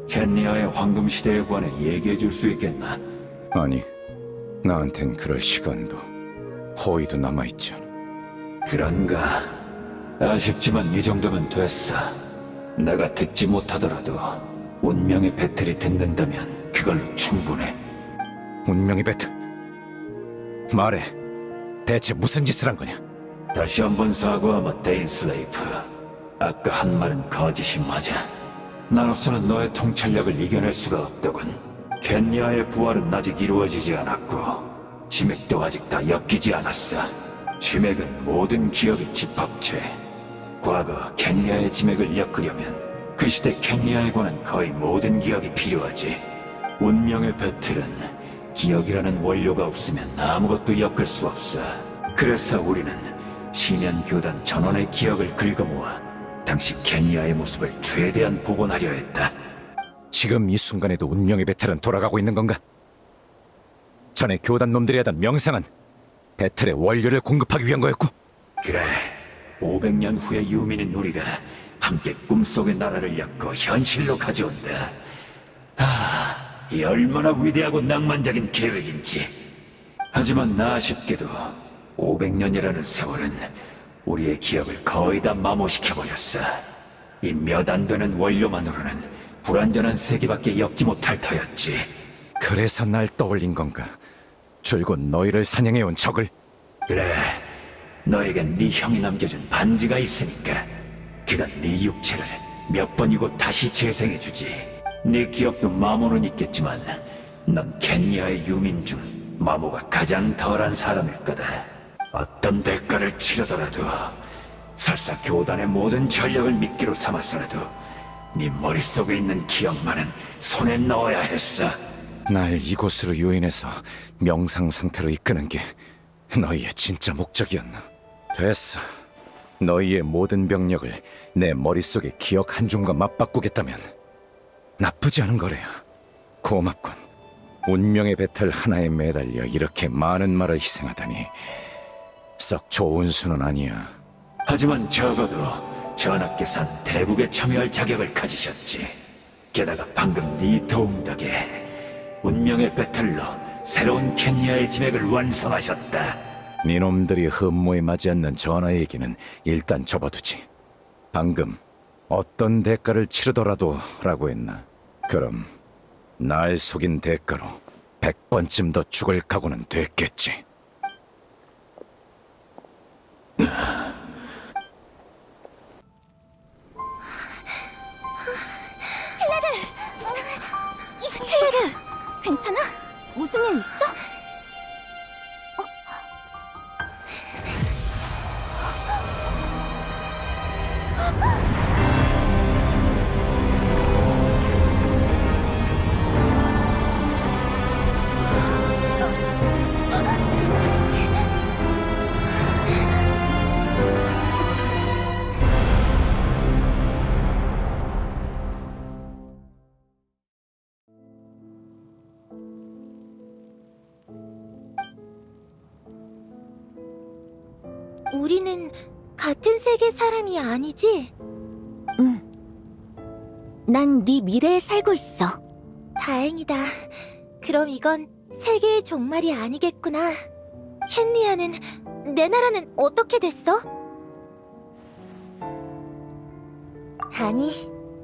켄리아의 황금 시대에 관해 얘기해 줄 수 있겠나? 아니, 나한텐 그럴 시간도 호의도 남아있지 않아. 그런가? 아쉽지만 이 정도면 됐어. 내가 듣지 못하더라도 운명의 배틀이 듣는다면 그걸로 충분해. 운명의 배틀. 말해, 대체 무슨 짓을 한 거냐? 다시 한번 사과하마, 데인슬레이프. 아까 한 말은 거짓이 맞아. 나로서는 너의 통찰력을 이겨낼 수가 없더군. 켄리아의 부활은 아직 이루어지지 않았고 지맥도 아직 다 엮이지 않았어. 지맥은 모든 기억의 집합체. 과거 켄리아의 지맥을 엮으려면 그 시대 켄리아에 관한 거의 모든 기억이 필요하지. 운명의 배틀은 기억이라는 원료가 없으면 아무것도 엮을 수 없어. 그래서 우리는 시면 교단 전원의 기억을 긁어모아 당시 켄리아의 모습을 최대한 복원하려 했다. 지금 이 순간에도 운명의 배틀은 돌아가고 있는 건가? 전에 교단 놈들이 하던 명상은 배틀의 원료를 공급하기 위한 거였고. 그래, 500년 후의 유민인 우리가 함께 꿈속의 나라를 엮어 현실로 가져온다. 이 얼마나 위대하고 낭만적인 계획인지. 하지만 아쉽게도 500년이라는 세월은 우리의 기억을 거의 다 마모시켜버렸어. 이 몇 안 되는 원료만으로는 불완전한 세계밖에 엮지 못할 터였지. 그래서 날 떠올린 건가? 줄곧 너희를 사냥해온 적을. 그래, 너에겐 네 형이 남겨준 반지가 있으니까 그가 네 육체를 몇 번이고 다시 재생해주지. 네 기억도 마모는 있겠지만 넌 켄야의 유민 중 마모가 가장 덜한 사람일 거다. 어떤 대가를 치르더라도 설사 교단의 모든 전력을 미끼로 삼아서라도 네 머릿속에 있는 기억만은 손에 넣어야 했어. 날 이곳으로 유인해서 명상 상태로 이끄는 게 너희의 진짜 목적이었나? 됐어. 너희의 모든 병력을 내 머릿속의 기억 한 줌과 맞바꾸겠다면 나쁘지 않은 거래요. 고맙군. 운명의 배틀 하나에 매달려 이렇게 많은 말을 희생하다니 썩 좋은 수는 아니야. 하지만 적어도 전하께선 대국에 참여할 자격을 가지셨지. 게다가 방금 네 도움 덕에 운명의 배틀로 새로운 켄야의 지맥을 완성하셨다. 니놈들이 흠모에 맞지 않는 전하의 얘기는 일단 접어두지. 방금 어떤 대가를 치르더라도 라고 했나? 그럼 날 속인 대가로 100번쯤 더 죽을 각오는 됐겠지. 클레르, 괜찮아? 무슨 일 있어? 우리는 같은 세계 사람이 아니지? 응. 난 네 미래에 살고 있어. 다행이다. 그럼 이건 세계의 종말이 아니겠구나. 켄리아는, 내 나라는 어떻게 됐어?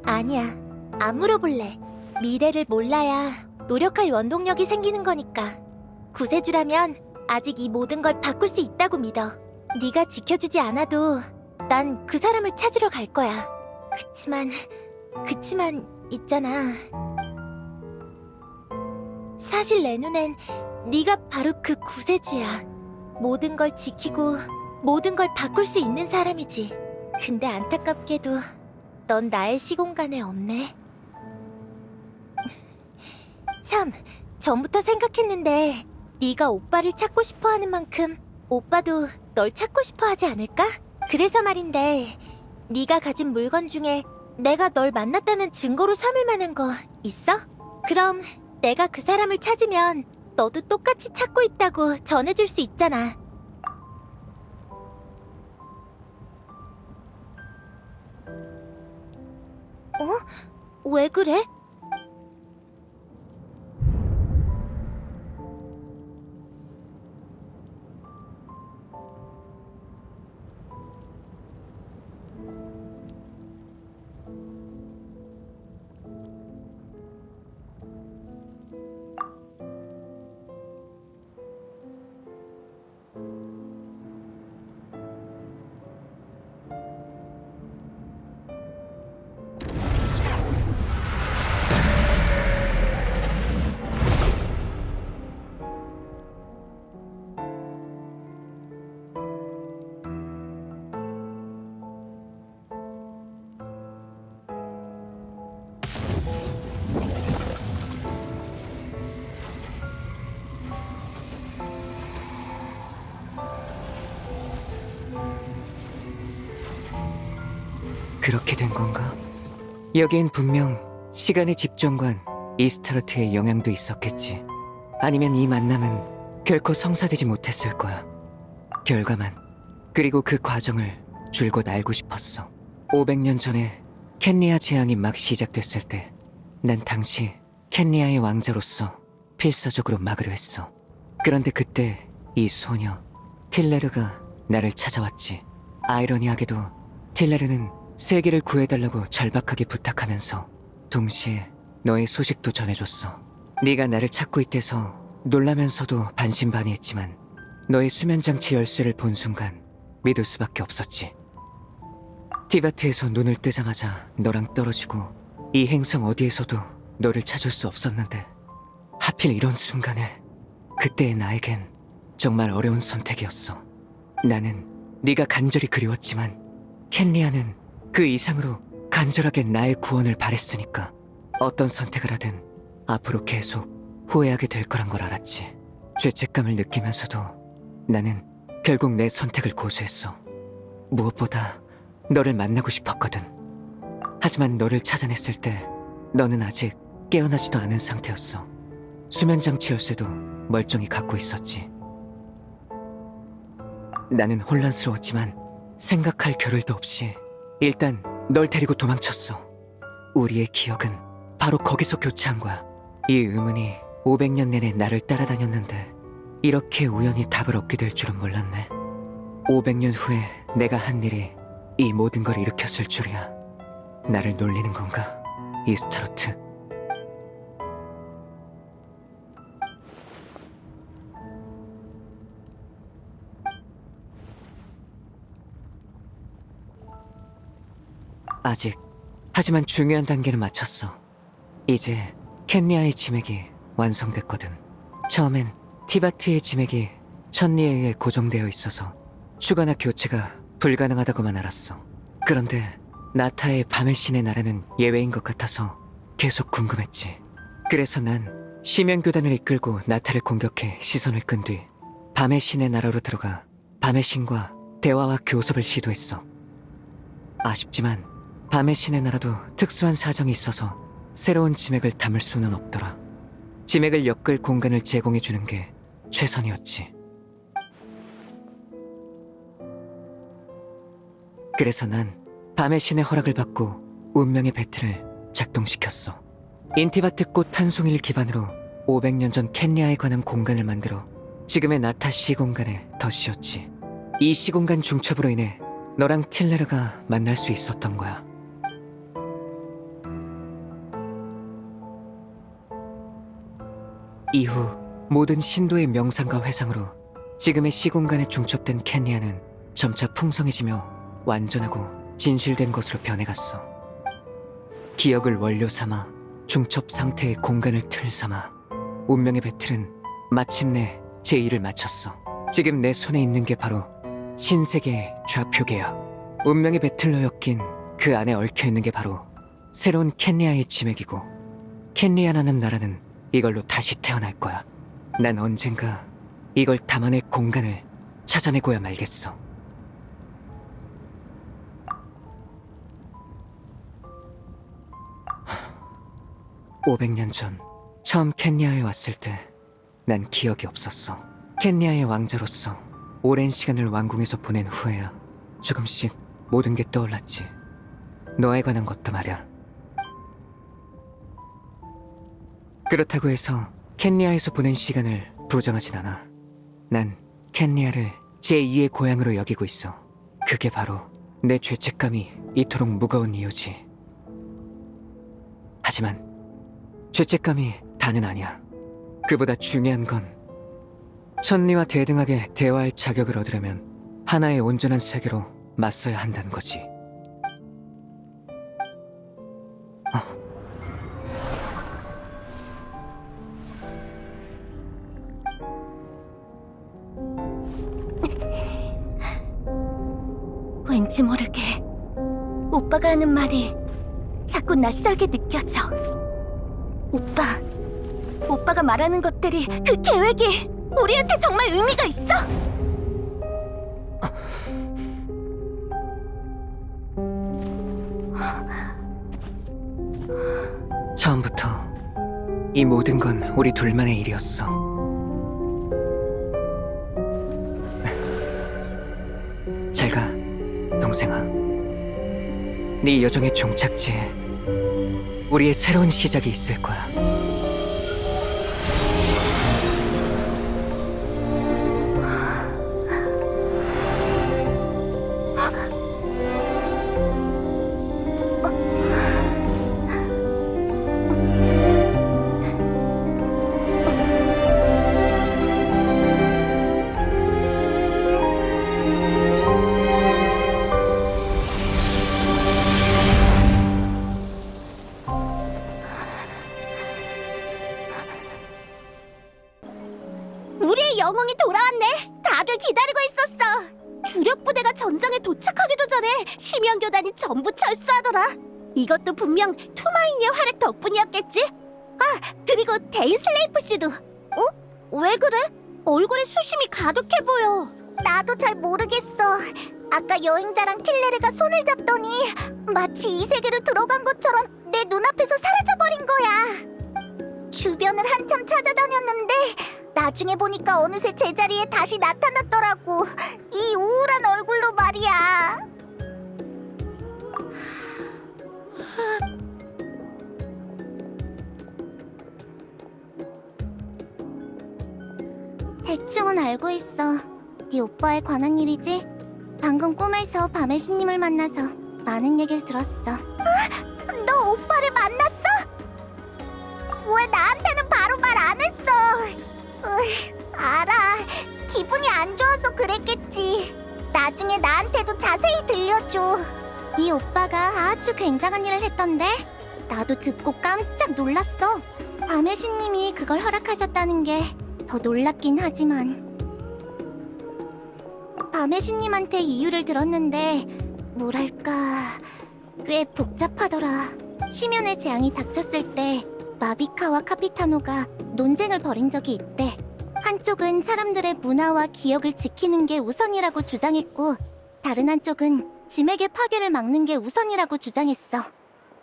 아니야. 안 물어볼래. 미래를 몰라야 노력할 원동력이 생기는 거니까. 구세주라면 아직 이 모든 걸 바꿀 수 있다고 믿어. 네가 지켜주지 않아도 난 그 사람을 찾으러 갈 거야. 그치만 있잖아. 사실 내 눈엔 네가 바로 그 구세주야. 모든 걸 지키고 모든 걸 바꿀 수 있는 사람이지. 근데 안타깝게도 넌 나의 시공간에 없네. 참, 전부터 생각했는데 네가 오빠를 찾고 싶어하는 만큼 오빠도 널 찾고 싶어하지 않을까? 그래서 말인데 네가 가진 물건 중에 내가 널 만났다는 증거로 삼을 만한 거 있어? 그럼 내가 그 사람을 찾으면 너도 똑같이 찾고 있다고 전해줄 수 있잖아. 왜 그래? 그렇게 된 건가? 여기엔 분명 시간의 집정관 이스타르트의 영향도 있었겠지. 아니면 이 만남은 결코 성사되지 못했을 거야. 결과만, 그리고 그 과정을 줄곧 알고 싶었어. 500년 전에 켄리아 재앙이 막 시작됐을 때 난 당시 켄리아의 왕자로서 필사적으로 막으려 했어. 그런데 그때 이 소녀 틸레르가 나를 찾아왔지. 아이러니하게도 틸레르는 세계를 구해달라고 절박하게 부탁하면서 동시에 너의 소식도 전해줬어. 네가 나를 찾고 있대서 놀라면서도 반신반의했지만 너의 수면장치 열쇠를 본 순간 믿을 수밖에 없었지. 티바트에서 눈을 뜨자마자 너랑 떨어지고 이 행성 어디에서도 너를 찾을 수 없었는데 하필 이런 순간에 그때의 나에겐 정말 어려운 선택이었어. 나는 네가 간절히 그리웠지만 켄리아는 그 이상으로 간절하게 나의 구원을 바랬으니까 어떤 선택을 하든 앞으로 계속 후회하게 될 거란 걸 알았지. 죄책감을 느끼면서도 나는 결국 내 선택을 고수했어. 무엇보다 너를 만나고 싶었거든. 하지만 너를 찾아냈을 때 너는 아직 깨어나지도 않은 상태였어. 수면장치 열쇠도 멀쩡히 갖고 있었지. 나는 혼란스러웠지만 생각할 겨를도 없이 일단 널 데리고 도망쳤어. 우리의 기억은 바로 거기서 교차한 거야. 이 의문이 500년 내내 나를 따라다녔는데 이렇게 우연히 답을 얻게 될 줄은 몰랐네. 500년 후에 내가 한 일이 이 모든 걸 일으켰을 줄이야. 나를 놀리는 건가, 이스타로트? 아직, 하지만 중요한 단계는 마쳤어. 이제 켄리아의 지맥이 완성됐거든. 처음엔 티바트의 지맥이 천리에 의해 고정되어 있어서 추가나 교체가 불가능하다고만 알았어. 그런데 나타의 밤의 신의 나라는 예외인 것 같아서 계속 궁금했지. 그래서 난 심연교단을 이끌고 나타를 공격해 시선을 끈 뒤 밤의 신의 나라로 들어가 밤의 신과 대화와 교섭을 시도했어. 아쉽지만 밤의 신의 나라도 특수한 사정이 있어서 새로운 지맥을 담을 수는 없더라. 지맥을 엮을 공간을 제공해주는 게 최선이었지. 그래서 난 밤의 신의 허락을 받고 운명의 배틀을 작동시켰어. 인티바트 꽃 한 송이를 기반으로 500년 전 켄리아에 관한 공간을 만들어 지금의 나타 시공간에 더 씌웠지. 이 시공간 중첩으로 인해 너랑 틸레르가 만날 수 있었던 거야. 이후 모든 신도의 명상과 회상으로 지금의 시공간에 중첩된 켄리아는 점차 풍성해지며 완전하고 진실된 것으로 변해갔어. 기억을 원료 삼아 중첩 상태의 공간을 틀 삼아 운명의 배틀은 마침내 제2를 마쳤어. 지금 내 손에 있는 게 바로 신세계의 좌표계야. 운명의 배틀로 엮인 그 안에 얽혀있는 게 바로 새로운 켄리아의 지맥이고, 켄리아라는 나라는 이걸로 다시 태어날 거야. 난 언젠가 이걸 담아낼 공간을 찾아내고야 말겠어. (500년) 전 처음 켄리아에 왔을 때 난 기억이 없었어. 켄리아의 왕자로서 오랜 시간을 왕궁에서 보낸 후에야 조금씩 모든 게 떠올랐지. 너에 관한 것도 말야. 그렇다고 해서 켄리아에서 보낸 시간을 부정하진 않아. 난 켄리아를 제2의 고향으로 여기고 있어. 그게 바로 내 죄책감이 이토록 무거운 이유지. 하지만 죄책감이 다는 아니야. 그보다 중요한 건 천리와 대등하게 대화할 자격을 얻으려면 하나의 온전한 세계로 맞서야 한다는 거지. 왠지 모르게 오빠가 하는 말이 자꾸 낯설게 느껴져. 오빠가 말하는 것들이, 그 계획이 우리한테 정말 의미가 있어? 처음부터 이 모든 건 우리 둘만의 일이었어. 잘 가, 동생아. 네 여정의 종착지에 우리의 새로운 시작이 있을 거야. 영웅이 돌아왔네. 다들 기다리고 있었어. 주력 부대가 전장에 도착하기도 전에 심연교단이 전부 철수하더라. 이것도 분명 투마인의 활약 덕분이었겠지? 아, 그리고 데인 슬레이프 씨도. 왜 그래? 얼굴에 수심이 가득해 보여. 나도 잘 모르겠어. 아까 여행자랑 킬레르가 손을 잡더니 마치 이 세계로 들어간 것처럼 내 눈앞에서 사라져버린 거야. 주변을 한참 찾아다녔는데 나중에 보니까 어느새 제자리에 다시 나타났더라고. 이 우울한 얼굴로 말이야. 대충은 알고 있어. 네 오빠에 관한 일이지? 방금 꿈에서 밤의 신님을 만나서 많은 얘기를 들었어. 너 오빠를 만났어? 왜 나한테는 바로 말 안 했어? 알아. 기분이 안 좋아서 그랬겠지. 나중에 나한테도 자세히 들려줘. 네 오빠가 아주 굉장한 일을 했던데? 나도 듣고 깜짝 놀랐어. 밤의 신님이 그걸 허락하셨다는 게 더 놀랍긴 하지만 밤의 신님한테 이유를 들었는데 뭐랄까 꽤 복잡하더라. 심연의 재앙이 닥쳤을 때 마비카와 카피타노가 논쟁을 벌인 적이 있대. 한쪽은 사람들의 문화와 기억을 지키는 게 우선이라고 주장했고 다른 한쪽은 짐에게 파괴를 막는 게 우선이라고 주장했어.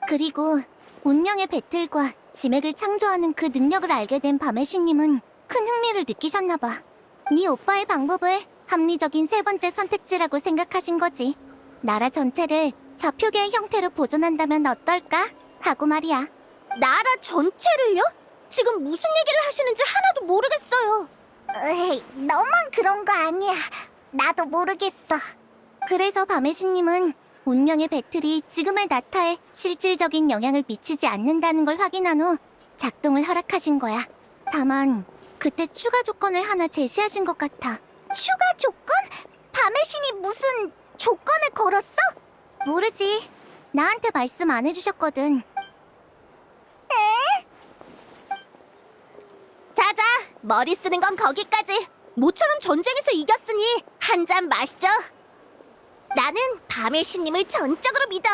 그리고 운명의 배틀과 짐액을 창조하는 그 능력을 알게 된 밤의 신님은 큰 흥미를 느끼셨나봐. 네 오빠의 방법을 합리적인 세 번째 선택지라고 생각하신 거지. 나라 전체를 좌표계의 형태로 보존한다면 어떨까? 하고 말이야. 나라 전체를요? 지금 무슨 얘기를 하시는지 하나도 모르겠어요. 에이, 너만 그런 거 아니야. 나도 모르겠어. 그래서 밤의 신님은 운명의 배틀이 지금의 나타에 실질적인 영향을 미치지 않는다는 걸 확인한 후 작동을 허락하신 거야. 다만 그때 추가 조건을 하나 제시하신 것 같아. 추가 조건? 밤의 신이 무슨 조건을 걸었어? 모르지. 나한테 말씀 안 해주셨거든. 자자, 머리 쓰는 건 거기까지. 모처럼 전쟁에서 이겼으니 한 잔 마시죠. 나는 밤의 신님을 전적으로 믿어.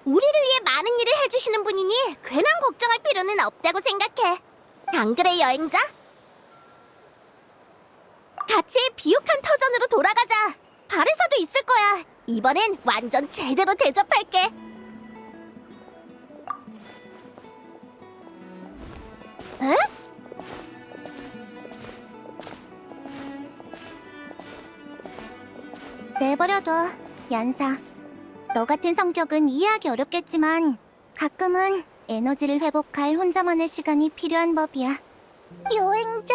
우리를 위해 많은 일을 해주시는 분이니 괜한 걱정할 필요는 없다고 생각해. 안 그래, 여행자? 같이 비옥한 터전으로 돌아가자. 발에서도 있을 거야. 이번엔 완전 제대로 대접할게. 에? 내버려둬, 얀사. 너 같은 성격은 이해하기 어렵겠지만 가끔은 에너지를 회복할 혼자만의 시간이 필요한 법이야. 여행자...